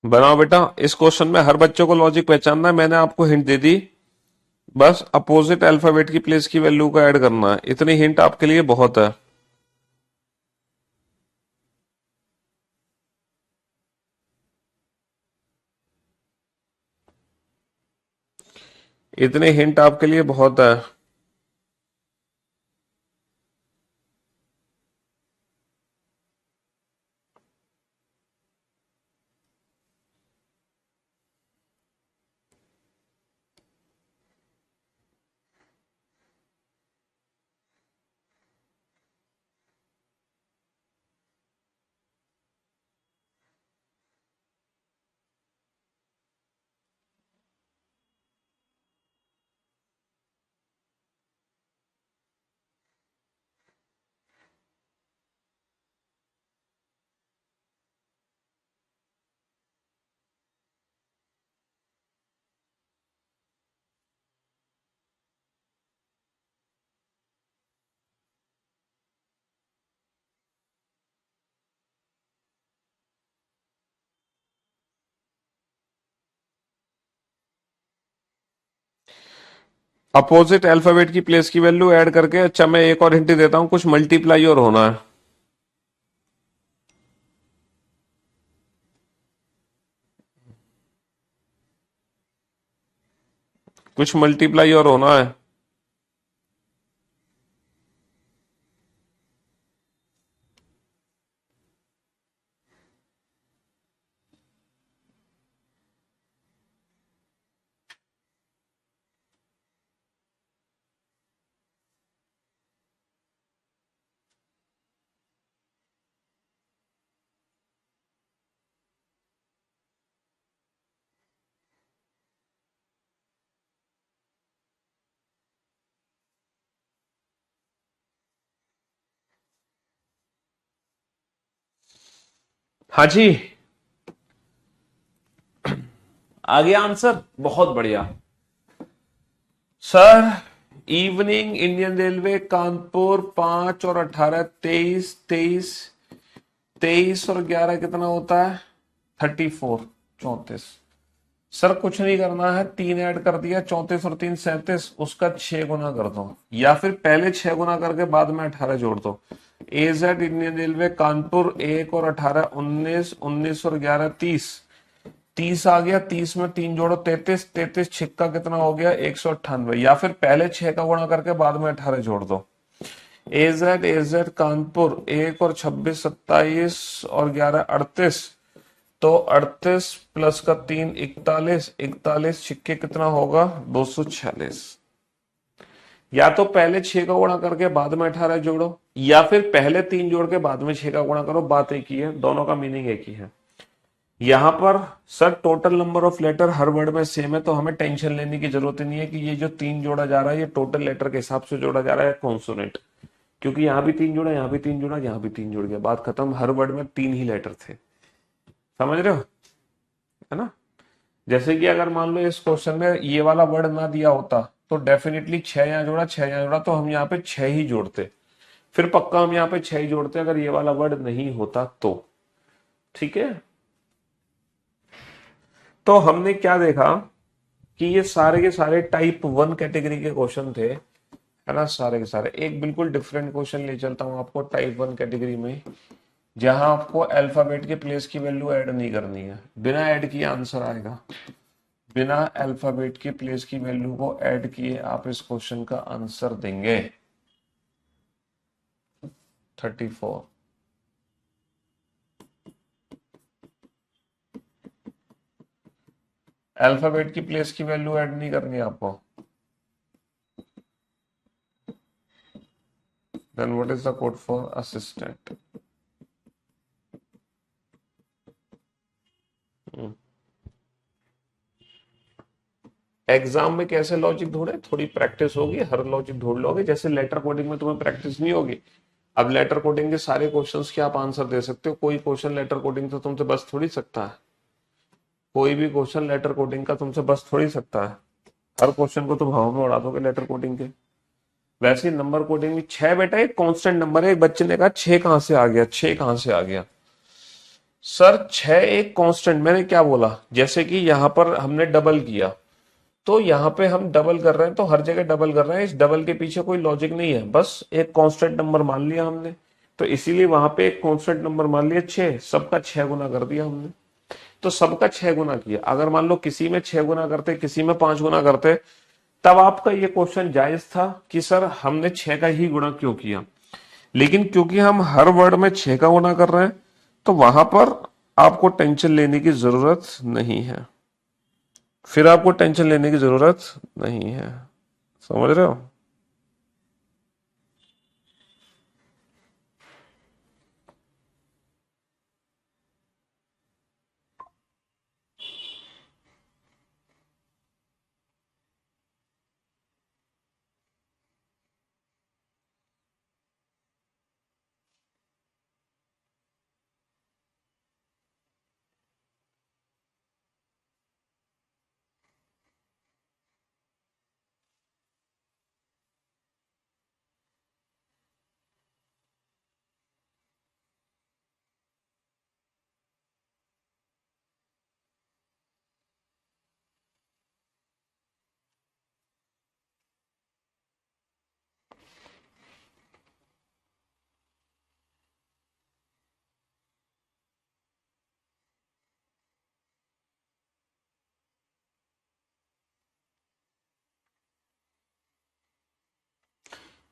बनाओ बेटा। इस क्वेश्चन में हर बच्चों को लॉजिक पहचानना है, मैंने आपको हिंट दे दी। बस अपोजिट अल्फाबेट की प्लेस की वैल्यू को ऐड करना है, इतनी हिंट आपके लिए बहुत है। इतने हिंट आपके लिए बहुत है। अपोजिट अल्फाबेट की प्लेस की वैल्यू ऐड करके, अच्छा मैं एक और हिंट देता हूं, कुछ मल्टीप्लाई और होना है। कुछ मल्टीप्लाई और होना है। हाँ जी, आ गया आंसर, बहुत बढ़िया। Sir evening Indian railway Kanpur 5 और 18 23 23 23 और 11 कितना होता है 34 34। सर कुछ नहीं करना है, 3 ऐड कर दिया, 34 और 3 37, उसका 6 गुना कर दो, या फिर पहले 6 गुना करके बाद में 18 जोड़ दो। एजेड इंडियन रेलवे कानपुर 1 और 18 19 19 और 11 30 30 आ गया, 30 में 3 जोड़ो 33 33 छिक्का कितना हो गया 198, या फिर पहले 6 का गुणा करके बाद में 18 जोड़ दो। एजेड कानपुर 1 और 26 27 और 11 38, तो 38 प्लस का 3 41 41 छिक्के कितना होगा 246। या तो पहले 6 का गुणा करके बाद में 18 जोड़ो, या फिर पहले 3 जोड़ के बाद में 6 का गुणा करो, बात एक ही है, दोनों का मीनिंग एक ही है। यहां पर sir total number of letter हर वर्ड में सेम है, तो हमें टेंशन लेने की जरूरत नहीं है कि ये जो 3 जोड़ा जा रहा है ये टोटल लेटर के हिसाब से जोड़ा जा रहा है कॉन्सोनेंट, क्योंकि यहां भी 3 जोड़ा, यहां भी 3 जोड़ा, यहां भी 3 जुड़ गया, बात खत्म। हर वर्ड में 3 ही लेटर थे, समझ रहे हो, है ना। जैसे कि अगर मान लो इस क्वेश्चन में ये वाला वर्ड ना दिया होता तो डेफिनेटली 6 यहाँ जोड़ा 6 यहाँ जोड़ा, तो हम यहाँ पे 6 ही जोड़ते, फिर पक्का हम यहाँ पे 6 ही जोड़ते अगर ये वाला वर्ड नहीं होता तो। ठीक है, तो हमने क्या देखा कि ये सारे के सारे टाइप 1 कैटेगरी के क्वेश्चन थे, है ना, सारे के सारे। एक बिल्कुल डिफरेंट क्वेश्चन ले चलता हूं आपको टाइप 1 कैटेगरी में, जहां आपको अल्फाबेट के प्लेस की वैल्यू ऐड नहीं करनी है, बिना ऐड किए आंसर आएगा। बिना अल्फाबेट के प्लेस की वैल्यू को ऐड किए आप इस क्वेश्चन का आंसर देंगे। 34। अल्फाबेट की प्लेस की वैल्यू ऐड नहीं करनी है आपको। Then what is the code for assistant. Exam में कैसे लॉजिक ढूंढे, थोड़ी प्रैक्टिस होगी, हर लॉजिक ढूंढ लोगे। जैसे लेटर कोडिंग में तुम्हें प्रैक्टिस नहीं होगी, अब लेटर कोडिंग के सारे क्वेश्चंस के आप आंसर दे सकते हो। कोई क्वेश्चन लेटर कोडिंग तो तुमसे बस थोड़ी सकता है, कोई भी क्वेश्चन लेटर कोडिंग का तुमसे बस थोड़ी सकता है। हर क्वेश्चन को तुम हवा में उड़ा दोगे लेटर कोडिंग के। वैसे ही नंबर कोडिंग में 6 बेटा एक कांस्टेंट नंबर है। एक बच्चे ने कहा 6 कहां से आ गया, 6 कहां से आ गया। सर 6 एक कांस्टेंट, मैंने क्या बोला, जैसे कि यहां पर हमने डबल किया, तो यहां पे हम डबल कर रहे हैं तो हर जगह डबल कर रहे हैं, इस डबल के पीछे कोई लॉजिक नहीं है, बस एक कांस्टेंट नंबर मान लिया हमने, तो इसीलिए वहां पे एक कांस्टेंट नंबर मान लिया 6, सबका 6 गुना कर दिया हमने। तो सबका 6 गुना किया। अगर मान लो किसी में 6 गुना करते, किसी में 5 गुना करते, तब आपका ये क्वेश्चन जायज था कि सर हमने 6 का ही गुणा क्यों किया। लेकिन क्योंकि हम हर वर्ड में 6 का गुणा कर रहे हैं, तो वहां पर आपको टेंशन लेने की जरूरत नहीं है, फिर आपको टेंशन लेने की जरूरत नहीं है, समझ रहे हो।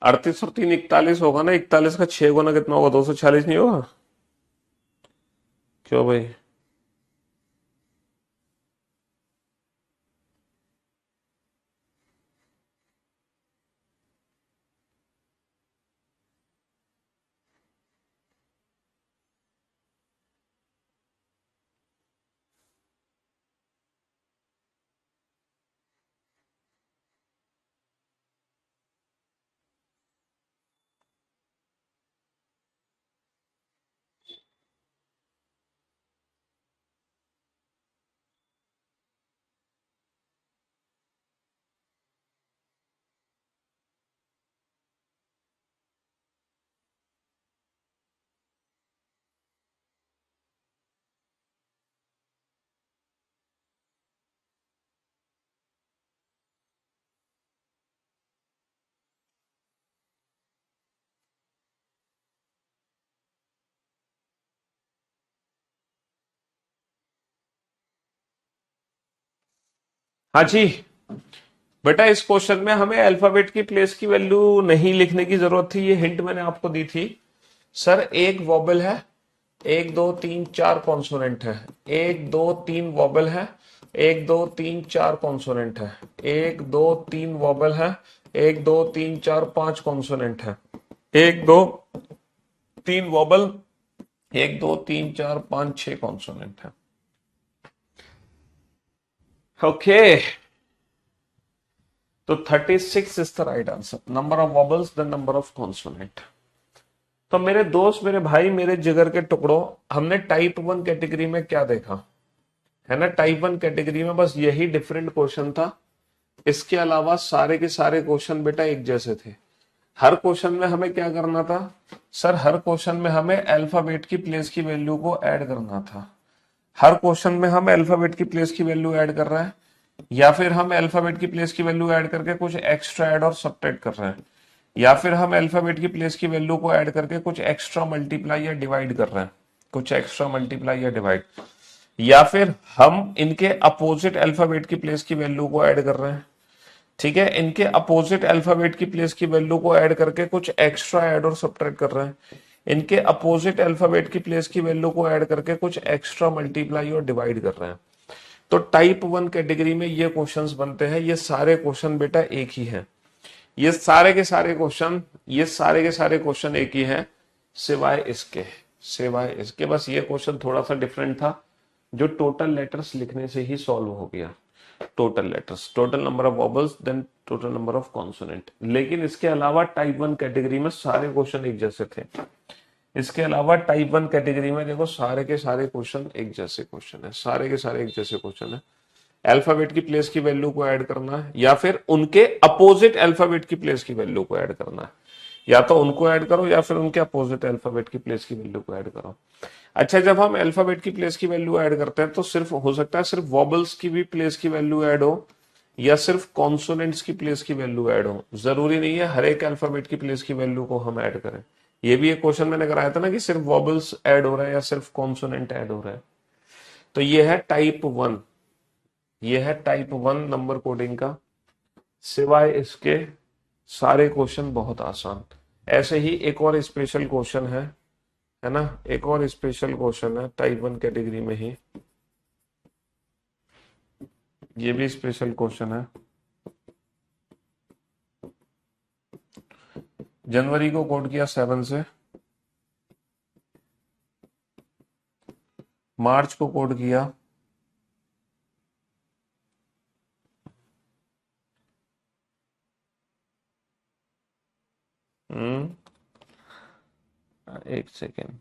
38 और 3 41 होगा ना, 41 का 6 गुना कितना होगा, 246 नहीं होगा। क्यों भाई। हाँ जी बेटा, इस क्वेश्चन में हमें अल्फाबेट की प्लेस की वैल्यू नहीं लिखने की जरूरत थी, ये हिंट मैंने आपको दी थी। सर एक वॉबल है, एक दो तीन चार कॉन्सोनेंट है, एक दो तीन वॉबल है, एक दो तीन चार कॉन्सोनेंट है, एक दो तीन वॉबल है, एक दो तीन चार पांच कॉन्सोनेंट है, एक दो तीन वॉबल, एक दो तीन चार पांच छह कॉन्सोनेंट है। ओके, तो 36 is the right answer. Number of वॉबल्स the number of consonant. तो मेरे दोस्त, मेरे भाई, मेरे जिगर के टुकड़ों, हमने टाइप 1 कैटेगरी में क्या देखा है ना। टाइप 1 कैटेगरी में बस यही डिफरेंट क्वेश्चन था, इसके अलावा सारे के सारे क्वेश्चन बेटा एक जैसे थे। हर क्वेश्चन में हमें क्या करना था सर, हर क्वेश्चन में हमें अल्फाबेट की प्लेस की वैल्यू को ऐड करना था। हर क्वेश्चन में हम अल्फाबेट की प्लेस की वैल्यू ऐड कर रहे हैं, या फिर हम अल्फाबेट की प्लेस की वैल्यू ऐड करके कुछ एक्स्ट्रा ऐड और सब्ट्रैक्ट कर रहे हैं, या फिर हम अल्फाबेट की प्लेस की वैल्यू को ऐड करके कुछ एक्स्ट्रा मल्टीप्लाई या डिवाइड कर रहे हैं, कुछ एक्स्ट्रा मल्टीप्लाई या डिवाइड, या फिर हम इनके अपोजिट अल्फाबेट की प्लेस की वैल्यू को ऐड कर रहे हैं। ठीक है, इनके अपोजिट अल्फाबेट की प्लेस की वैल्यू को ऐड करके कुछ एक्स्ट्रा ऐड और सब्ट्रैक्ट कर रहे हैं, इनके अपोजिट अल्फाबेट की प्लेस की वैल्यू को ऐड करके कुछ एक्स्ट्रा मल्टीप्लाई और डिवाइड कर रहे हैं। तो टाइप 1 कैटेगरी में ये क्वेश्चंस बनते हैं। ये सारे क्वेश्चन बेटा एक ही हैं, ये सारे के सारे क्वेश्चन, ये सारे के सारे क्वेश्चन एक ही हैं, सिवाय इसके, सिवाय इसके। बस ये क्वेश्चन थोड़ा सा डिफरेंट था, जो टोटल लेटर्स लिखने से ही सॉल्व हो गया। Total letters, total number of vowels, then total number of consonant. लेकिन इसके अलावा टाइप 1 कैटेगरी में सारे क्वेश्चन एक जैसे थे। इसके अलावा टाइप 1 कैटेगरी में देखो सारे के सारे क्वेश्चन एक जैसे क्वेश्चन है, सारे के सारे एक जैसे क्वेश्चन है। अल्फाबेट की प्लेस की वैल्यू को ऐड करना है, या फिर उनके अपोजिट अल्फाबेट की प्लेस की वैल्यू को ऐड करना है। या तो उनको ऐड करो या फिर उनके अपोजिट अल्फाबेट की प्लेस की वैल्यू को ऐड करो। अच्छा, जब हम अल्फाबेट की प्लेस की वैल्यू ऐड करते हैं तो सिर्फ हो सकता है सिर्फ वॉबल्स की भी प्लेस की वैल्यू ऐड हो, या सिर्फ कॉन्सोनेंट्स की प्लेस की वैल्यू ऐड हो। जरूरी नहीं है हर एक अल्फाबेट की प्लेस की वैल्यू को हम ऐड करें। ये भी एक क्वेश्चन मैंने कराया था ना कि सिर्फ वॉबल्स ऐड हो रहा है या सिर्फ कॉन्सोनेंट ऐड हो रहा है। तो ये है टाइप 1, ये है टाइप 1 नंबर कोडिंग का। सिवाय इसके सारे क्वेश्चन बहुत आसान। ऐसे ही एक और स्पेशल क्वेश्चन है ना, एक और स्पेशल क्वेश्चन है टाइप 1 कैटेगरी में ही, ये भी स्पेशल क्वेश्चन है। जनवरी को कोड किया 7 से, मार्च को कोड किया एक सेकेंड,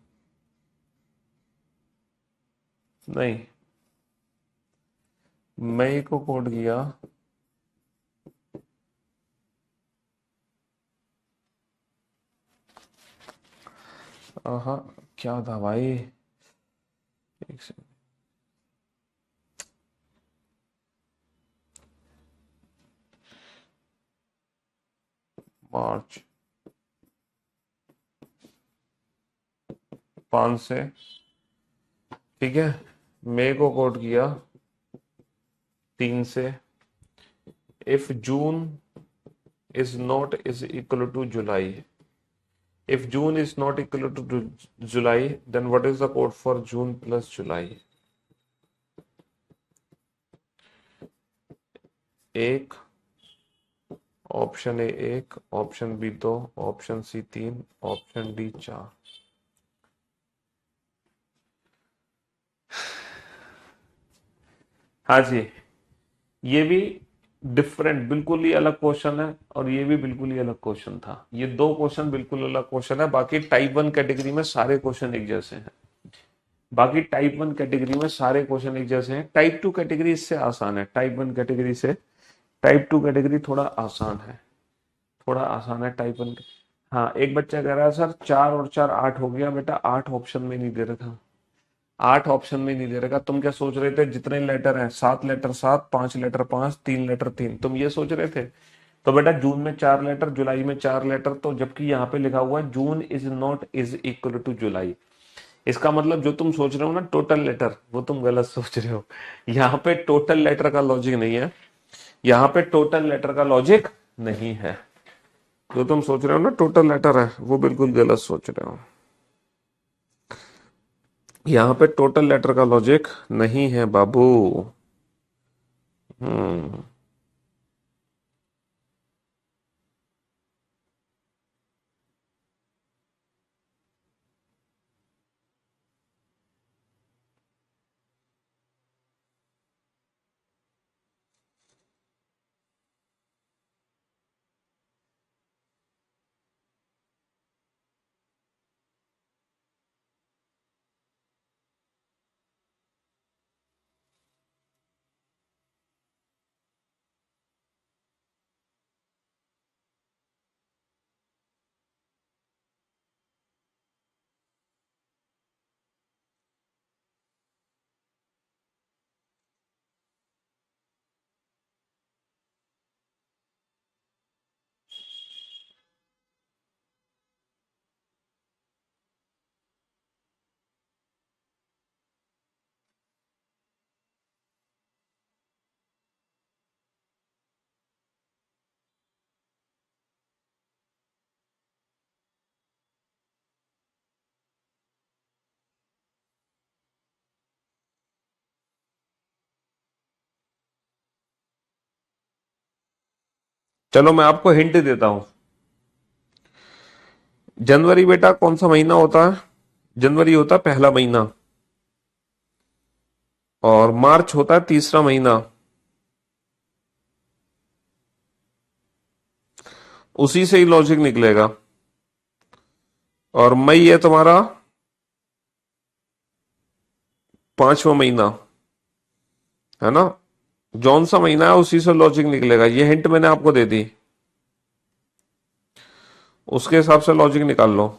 नहीं, मई को कोड किया हाँ, क्या था भाई, एक सेकेंड, मार्च 5 से, ठीक है, मई को कोड किया 3 से। If June is not is equal to July. If June is not equal to July, then what is the code for June plus July? एक, option A 1, option B 2, option C 3, option D 4। हाँ जी, ये भी different, बिल्कुल ही अलग question है, और ये भी बिल्कुल ही अलग क्वेश्चन था। ये दो क्वेश्चन बिल्कुल अलग क्वेश्चन है। बाकी टाइप 1 कैटेगरी में सारे क्वेश्चन एक जैसे हैं, बाकी टाइप 1 कैटेगरी में सारे क्वेश्चन एक जैसे हैं। टाइप 2 कैटेगरी इससे आसान है, टाइप 1 कैटेगरी से टाइप 2 कैटेगरी थोड़ा आसान है, थोड़ा आसान है टाइप 1। हाँ, एक बच्चा कह रहा है सर 4 और 4 8 हो गया। बेटा 8 ऑप्शन में नहीं दे रखा, 8 ऑप्शन में नहीं दे रखा। तुम क्या सोच रहे थे, जितने लेटर हैं 7 लेटर 7, 5 लेटर 5, 3 लेटर 3, तुम ये सोच रहे थे। तो बेटा जून में 4 लेटर, जुलाई में 4 लेटर, तो जबकि यहाँ पे लिखा हुआ है June is not is equal to July. इसका मतलब जो तुम सोच रहे हो ना टोटल लेटर, वो तुम गलत सोच रहे हो। यहाँ पे टोटल लेटर का लॉजिक नहीं है, यहां पे टोटल लेटर का लॉजिक नहीं है। जो तुम सोच रहे हो ना टोटल लेटर है, वो बिल्कुल गलत सोच रहे हो। यहां पे टोटल लेटर का लॉजिक नहीं है बाबू। हम्म। चलो मैं आपको हिंट देता हूं। जनवरी बेटा कौन सा महीना होता है? जनवरी होता है पहला महीना, और मार्च होता है तीसरा महीना। उसी से ही लॉजिक निकलेगा। और मई है तुम्हारा पांचवा महीना, है ना? जौन सा महीना है उसी से लॉजिक निकलेगा। ये हिंट मैंने आपको दे दी, उसके हिसाब से लॉजिक निकाल लो।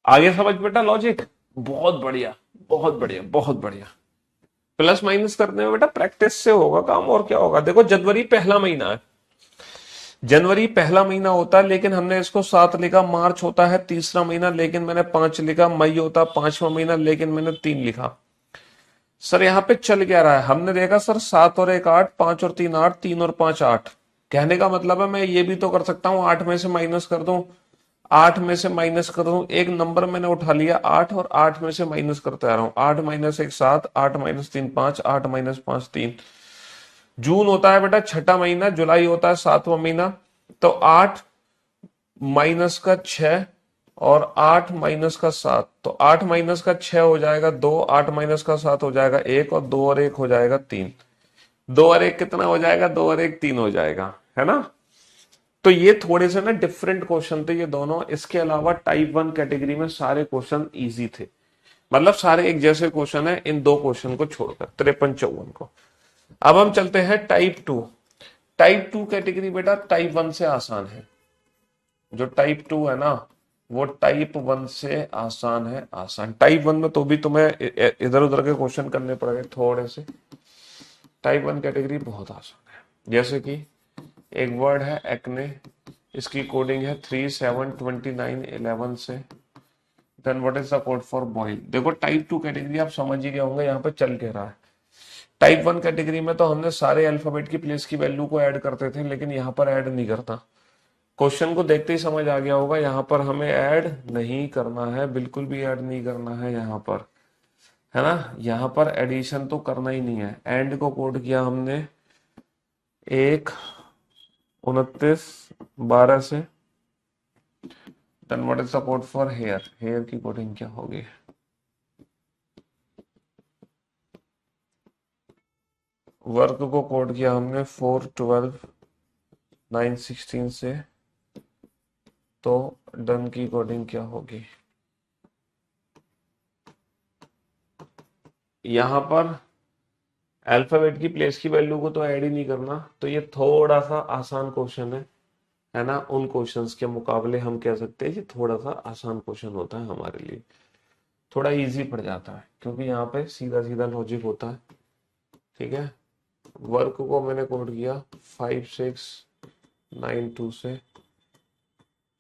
आगे समझ बेटा लॉजिक? बहुत बढ़िया, बहुत बढ़िया, बहुत बढ़िया। प्लस माइनस करने में बेटा प्रैक्टिस से होगा काम, और क्या होगा। देखो जनवरी पहला महीना है, जनवरी पहला महीना होता है लेकिन हमने इसको 7 लिखा, मार्च होता है तीसरा महीना लेकिन मैंने 5 लिखा, मई होता है 5वां महीना लेकिन मैंने 3 लिखा। सर यहाँ पे चल क्या रहा है, हमने देखा सर 7 और 1 8, 5 और 3 8, 3 और 5 8। कहने का मतलब है मैं ये भी तो कर सकता हूँ 8 में से माइनस कर दूं, 8 में से माइनस कर दूं, एक नंबर मैंने उठा लिया 8 और 8 में से माइनस करते आ रहा हूँ। 8 माइनस 1 7, 8 माइनस 3 5, 8 माइनस 5 3। जून होता है बेटा छठा महीना, जुलाई होता है 7वां महीना, तो 8 माइनस का 6 और 8 माइनस का 7, तो 8 माइनस का 6 हो जाएगा 2, 8 माइनस का 7 हो जाएगा 1 और 2 और 1 हो जाएगा 3। 2 और 1 कितना हो जाएगा, 2 और 1 3 हो जाएगा, है ना। तो ये थोड़े से ना डिफरेंट क्वेश्चन थे ये दोनों। इसके अलावा टाइप 1 कैटेगरी में सारे क्वेश्चन इजी थे, मतलब सारे एक जैसे क्वेश्चन है इन दो क्वेश्चन को छोड़कर 53 54 को। अब हम चलते हैं टाइप 2। टाइप 2 कैटेगरी बेटा टाइप 1 से आसान है। जो टाइप 2 है ना वो टाइप 1 से आसान है, आसान। टाइप 1 में तो भी तुम्हें इधर उधर के क्वेश्चन करने पड़ेंगे थोड़े से। टाइप 1 कैटेगरी बहुत आसान है। जैसे कि एक वर्ड है एक्ने, इसकी कोडिंग है 3 7 29 11 से। Then what is the code for boil. देखो टाइप 2 कैटेगरी आप समझ ही गए होंगे यहाँ पे चल के रहा है। टाइप 1 कैटेगरी में तो हमने सारे अल्फाबेट की प्लेस की वैल्यू को ऐड करते थे लेकिन यहाँ पर ऐड नहीं करता। क्वेश्चन को देखते ही समझ आ गया होगा, यहाँ पर हमें ऐड नहीं करना है, बिल्कुल भी ऐड नहीं करना है यहाँ पर, है ना। यहाँ पर एडिशन तो करना ही नहीं है। एंड को कोड किया हमने 1 29 12 से। Then what is the code for hair, hair की कोडिंग क्या होगी। वर्क को कोड किया हमने 4 12 9 16 से। तो डन की कोडिंग क्या होगी। यहां पर अल्फाबेट की प्लेस की वैल्यू को तो ऐड ही नहीं करना, तो ये थोड़ा सा आसान क्वेश्चन है ना। उन क्वेश्चंस के मुकाबले हम कह सकते हैं कि थोड़ा सा आसान क्वेश्चन होता है हमारे लिए, थोड़ा इजी पड़ जाता है क्योंकि यहाँ पे सीधा सीधा लॉजिक होता है। ठीक है, वर्क को मैंने कोड किया 5 6 9 2 से।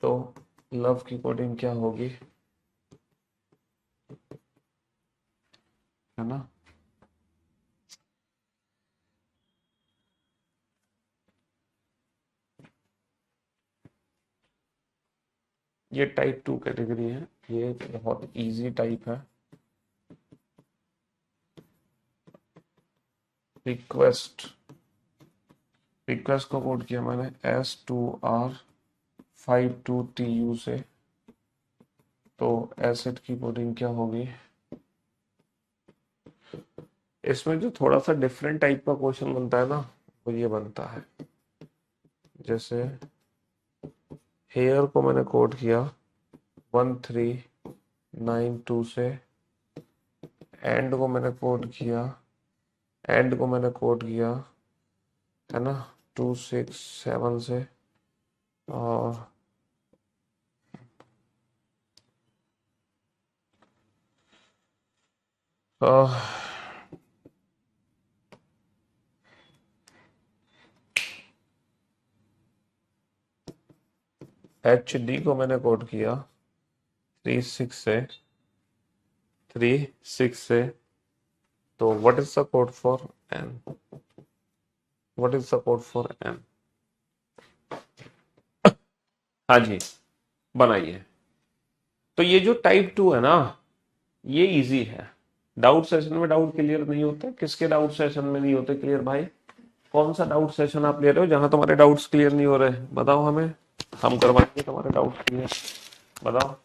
तो लव की कोडिंग क्या होगी, है ना। ये टाइप 2 कैटेगरी है, ये बहुत इजी टाइप है। रिक्वेस्ट, रिक्वेस्ट को कोड किया मैंने S2R52TU से। तो एसेट की कोडिंग क्या होगी। इसमें जो थोड़ा सा डिफरेंट टाइप का क्वेश्चन बनता है ना वो ये बनता है, जैसे हेयर को मैंने कोड किया 1392 से। एंड को मैंने कोड किया, एंड को मैंने कोड किया, है ना, 267 से। और HD को मैंने कोड किया 36 से, 36 से। तो what is the code for N, what is the code for N. हाँ जी, बनाइए। तो ये जो टाइप 2 है ना ये इजी है। डाउट सेशन में डाउट क्लियर नहीं होते, किसके डाउट सेशन में नहीं होते क्लियर भाई। कौन सा डाउट सेशन आप ले रहे हो जहां तुम्हारे डाउट्स क्लियर नहीं हो रहे, बताओ हमें, हम करवाएंगे तुम्हारे डाउट्स क्लियर, बताओ।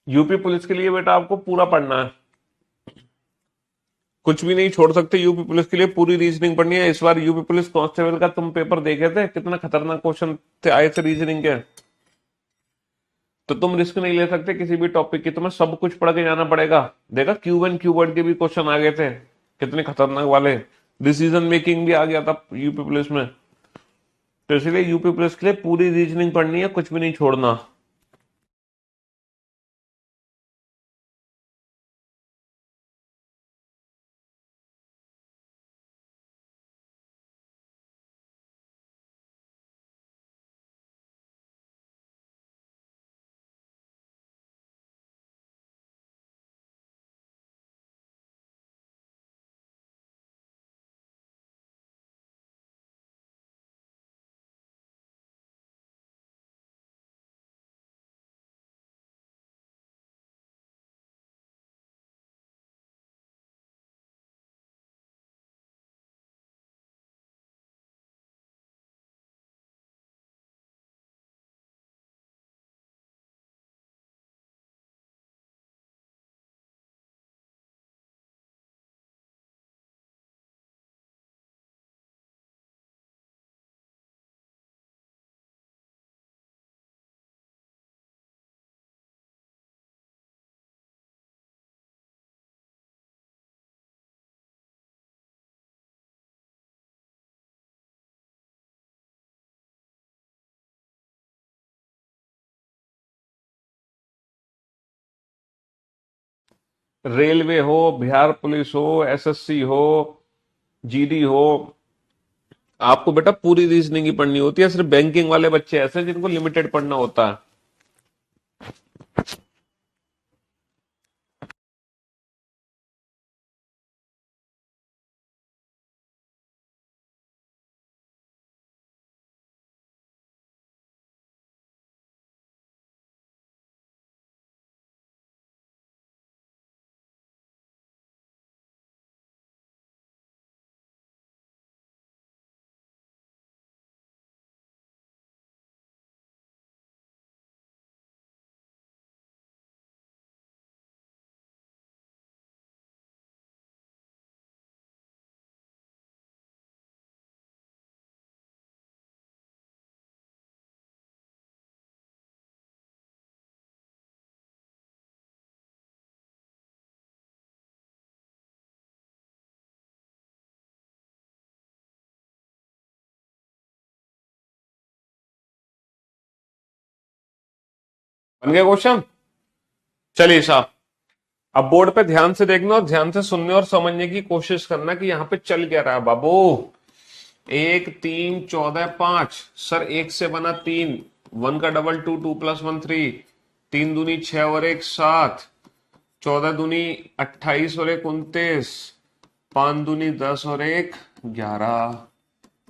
यूपी पुलिस के लिए बेटा आपको पूरा पढ़ना है, कुछ भी नहीं छोड़ सकते। यूपी पुलिस के लिए पूरी रीजनिंग पढ़नी है। इस बार यूपी पुलिस कांस्टेबल का तुम पेपर देखे थे, कितना खतरनाक क्वेश्चन थे आए थे रीजनिंग के। तो तुम रिस्क नहीं ले सकते किसी भी टॉपिक की, तुम्हें सब कुछ पढ़ के जाना पड़ेगा। देखा क्यूब एंड क्यूबर्ड के भी क्वेश्चन आ गए थे, कितने खतरनाक वाले। डिसीजन मेकिंग भी आ गया था यूपी पुलिस में। तो इसलिए यूपी पुलिस के लिए पूरी रीजनिंग पढ़नी है, कुछ भी नहीं छोड़ना। रेलवे हो, बिहार पुलिस हो, एसएससी हो, जीडी हो, आपको बेटा पूरी रीजनिंग ही पढ़नी होती है। सिर्फ बैंकिंग वाले बच्चे ऐसे जिनको लिमिटेड पढ़ना होता है। बन गया क्वेश्चन। चलिए साहब, अब बोर्ड पे ध्यान से देखना और ध्यान से सुनने और समझने की कोशिश करना कि यहां पे चल क्या रहा है बाबू। 1 3 14 5, सर एक से बना 3, 1 का डबल 2, 2+1 3, 3 दूनी 6 और 1 7, 14 दूनी 28 और 1 29, 5 दूनी 10 और 1 11।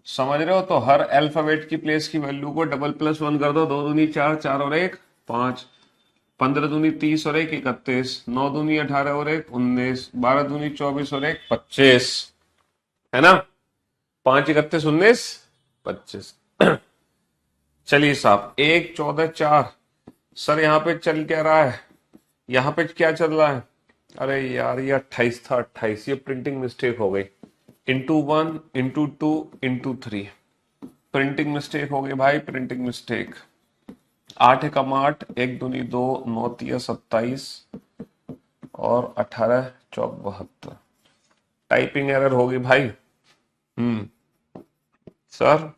समझ रहे हो? तो हर अल्फाबेट की प्लेस की वैल्यू को डबल+1 कर दो। 2 दूनी 4, 4 और 1 5, 15 दूनी 30 और 1 31, 9 दूनी 18 और 1 19, 12 दूनी 24 और 1 25, है ना? 5 31 19 25। चलिए साहब, 1 14 4, सर यहाँ पे चल क्या रहा है? यहाँ पे क्या चल रहा है? अरे यार ये 28 था, 28, ये प्रिंटिंग मिस्टेक हो गई। *1 *2 *3, प्रिंटिंग मिस्टेक हो गई भाई, प्रिंटिंग मिस्टेक। 8 एकम 8, 1 दूनी 2, 9 तिया 27 और 18 चौक 72। टाइपिंग एरर होगी भाई। सर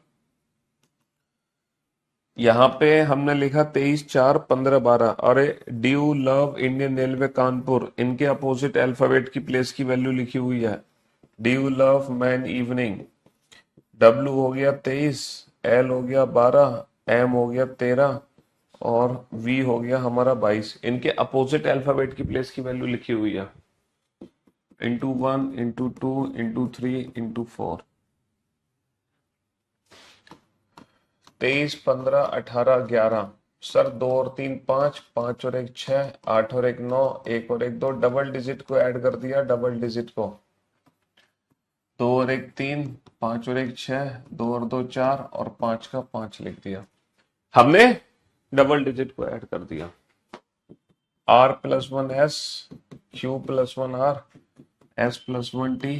यहाँ पे हमने लिखा 23 4 15 12। अरे due love Indian railway Kanpur, इनके अपोजिट अल्फाबेट की प्लेस की वैल्यू लिखी हुई है। Due love man evening, W हो गया 23, एल हो गया 12, एम हो गया 13 और वी हो गया हमारा 22। इनके अपोजिट अल्फाबेट की प्लेस की वैल्यू लिखी हुई है। *1 *2 *3 *4, 23 15 18 11। सर 2 और 3 5, 5 और 1 6, 8 और 1 9, 1 और 1 2, डबल डिजिट को ऐड कर दिया, डबल डिजिट को। 2 और 1 3, 5 और 1 6, 2 और 2 4 और 5 का 5 लिख दिया। हमने डबल डिजिट को ऐड कर दिया। R plus one S, Q plus one R, S plus one T,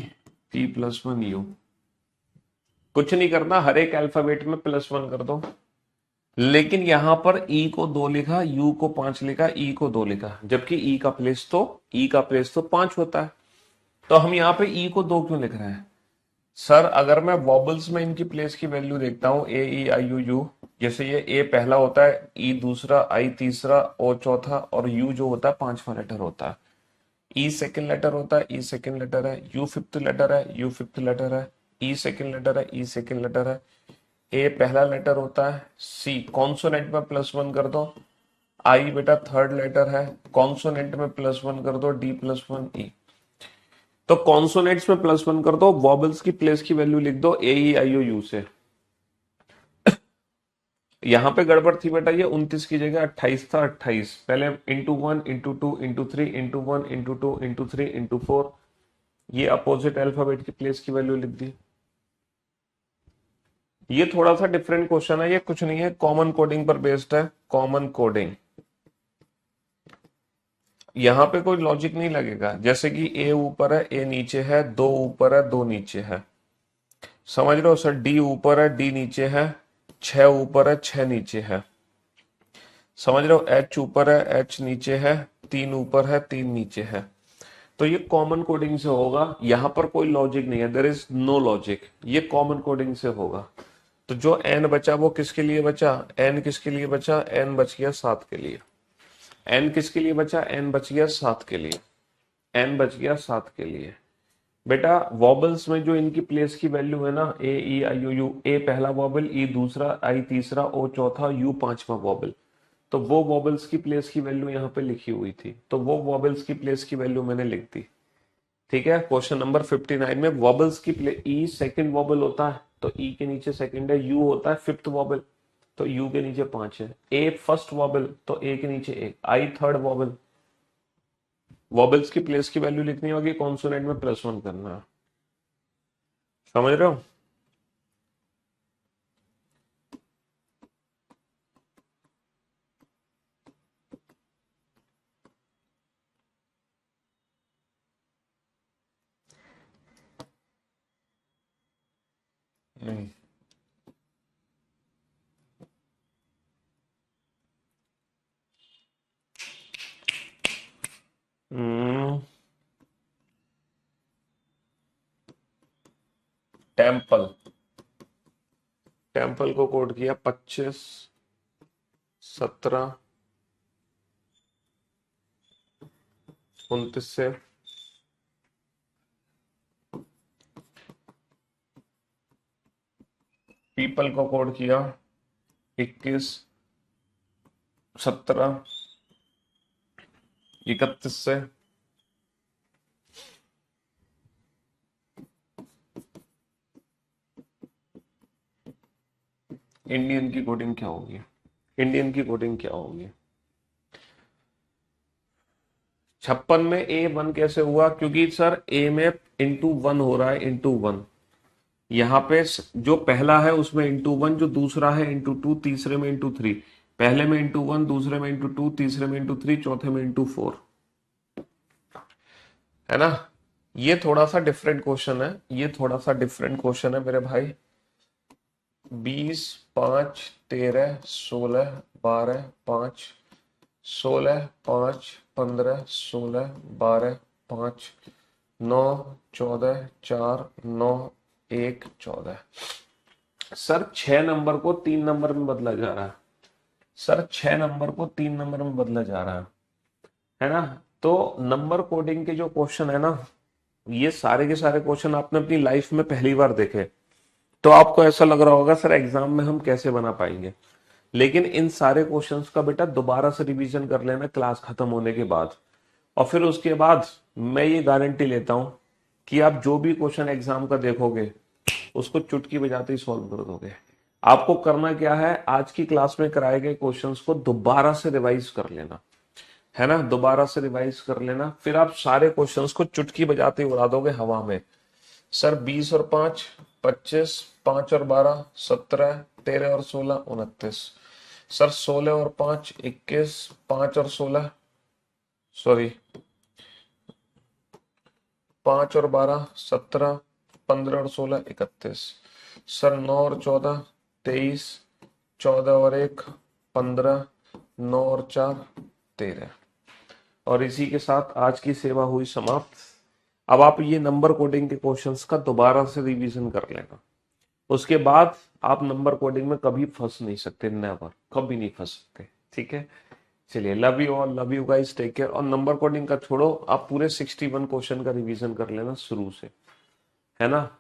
P plus one U. कुछ नहीं करना, हर एक अल्फाबेट में प्लस वन कर दो। लेकिन यहां पर E को 2 लिखा, U को 5 लिखा, E को 2 लिखा, जबकि E का प्लेस तो 5 होता है। तो हम यहाँ पे E को 2 क्यों लिख रहे हैं? सर अगर मैं वॉबल्स में इनकी प्लेस की वैल्यू देखता हूं, ए ई आई यू यू, जैसे ये ए पहला होता है, ई दूसरा, आई तीसरा, ओ चौथा, और यू जो होता है पांचवा लेटर होता है। ई सेकंड लेटर होता है, ई सेकंड लेटर है, यू फिफ्थ लेटर है, यू फिफ्थ लेटर है, ई सेकंड लेटर है, ई सेकंड लेटर है, ए पहला लेटर होता है, सी कॉन्सोनेंट में प्लस वन कर दो, आई बेटा थर्ड लेटर है, कॉन्सोनेंट में प्लस वन कर दो, डी प्लस वन ई। तो कॉन्सोनेंट्स में प्लस वन कर दो, वॉबल्स की प्लेस की वैल्यू लिख दो ए ई आई ओ यू से। यहां पे गड़बड़ थी बेटा, ये 29 की जगह 28 था, 28 पहले into one into two into three into one into two into three into four, ये अपोजिट अल्फाबेट की प्लेस की वैल्यू लिख दी। ये थोड़ा सा डिफरेंट क्वेश्चन है, ये कुछ नहीं है, कॉमन कोडिंग पर बेस्ड है, कॉमन कोडिंग। यहां पे कोई लॉजिक नहीं लगेगा, जैसे कि ए ऊपर है, ए नीचे है, दो ऊपर है, दो नीचे है, समझ रहे हो सर? डी ऊपर है, डी नीचे है, 6 ऊपर है, 6 नीचे है, समझ रहे हो? एच ऊपर है, एच नीचे है, 3 ऊपर है, 3 नीचे है। तो ये कॉमन कोडिंग से होगा, यहां पर कोई लॉजिक नहीं है, देयर इज नो लॉजिक, ये कॉमन कोडिंग से होगा। तो जो एन बचा वो किसके लिए बचा? एन किसके लिए बचा? एन बच गया 7 के लिए। एन किसके लिए बचा? एन बच गया 7 के लिए, एन बच गया 7 के लिए। बेटा वॉबल्स में जो इनकी प्लेस की वैल्यू है ना, ए ई आई यू यू, ए पहला वॉबल, ई दूसरा, आई तीसरा, ओ चौथा, यू पांचवा वॉबल, तो वो वॉबल्स की प्लेस की वैल्यू यहाँ पे लिखी हुई थी, तो वो वॉबल्स की प्लेस की वैल्यू मैंने लिख दी। ठीक है, क्वेश्चन नंबर 59 में वॉबल्स की प्लेस, ई सेकंड वॉबल होता है तो ई के नीचे सेकंड है, यू होता है फिफ्थ वॉबल तो यू के नीचे 5 है, ए फर्स्ट वॉबल तो ए के नीचे 1, आई थर्ड वॉबल। वॉबल्स की प्लेस की वैल्यू लिखनी होगी, कॉन्सोनेंट में प्लस वन करना है, समझ रहे हो? नहीं। टेम्पल, टेम्पल को कोड किया 25 17 29 से। पीपल को कोड किया 21 17 31 से। इंडियन की कोडिंग क्या होगी? इंडियन की कोडिंग क्या होगी? 56 में ए वन कैसे हुआ? क्योंकि सर ए में इंटू वन हो रहा है, इंटू वन, यहाँ पे जो पहला है उसमें इंटू वन, जो दूसरा है इंटू टू, तीसरे में इंटू थ्री, पहले में इंटू वन, दूसरे में इंटू टू, तीसरे में इंटू थ्री, चौथे में इंटू फोर, है ना? ये थोड़ा सा डिफरेंट क्वेश्चन है, ये थोड़ा सा डिफरेंट क्वेश्चन है मेरे भाई। 20 5 13 16 12 5 16 5 15 16 12 5 9 14 4 9 1 14। सर 6 नंबर को 3 नंबर में बदला जा रहा है, सर 6 नंबर को 3 नंबर में बदला जा रहा है ना? तो नंबर कोडिंग के जो क्वेश्चन है ना, ये सारे के सारे क्वेश्चन आपने अपनी लाइफ में पहली बार देखे, तो आपको ऐसा लग रहा होगा सर एग्जाम में हम कैसे बना पाएंगे। लेकिन इन सारे क्वेश्चंस का बेटा दोबारा से रिवीजन कर लेना क्लास खत्म होने के बाद, और फिर उसके बाद मैं ये गारंटी लेता हूं कि आप जो भी क्वेश्चन एग्जाम का देखोगे उसको चुटकी बजाते ही सॉल्व कर दोगे। आपको करना क्या है, आज की क्लास में कराए गए क्वेश्चंस को दोबारा से रिवाइज कर लेना, है ना? दोबारा से रिवाइज कर लेना, फिर आप सारे क्वेश्चंस को चुटकी बजाते ही उड़ा दोगे हवा में। सर 20 और 5 25, 5 और 12 17, 13 और 16 29, सर 16 और 5 21, 5 और 16 सॉरी 5 और 12 17, 15 और 16 31। सर 9 और 14 23, 14 और 1 15, 9 और 4 13। और इसी के साथ आज की सेवा हुई समाप्त। अब आप ये नंबर कोडिंग के क्वेश्चंस का दोबारा से रिवीजन कर लेना। उसके बाद आप नंबर कोडिंग में कभी फंस नहीं सकते, नेवर, कभी नहीं फंस सकते। ठीक है, चलिए, love you all, love you guys, take care. और नंबर कोडिंग का छोड़ो, आप पूरे 61 क्वेश्चन का रिवीजन कर लेना शुरू से, है ना।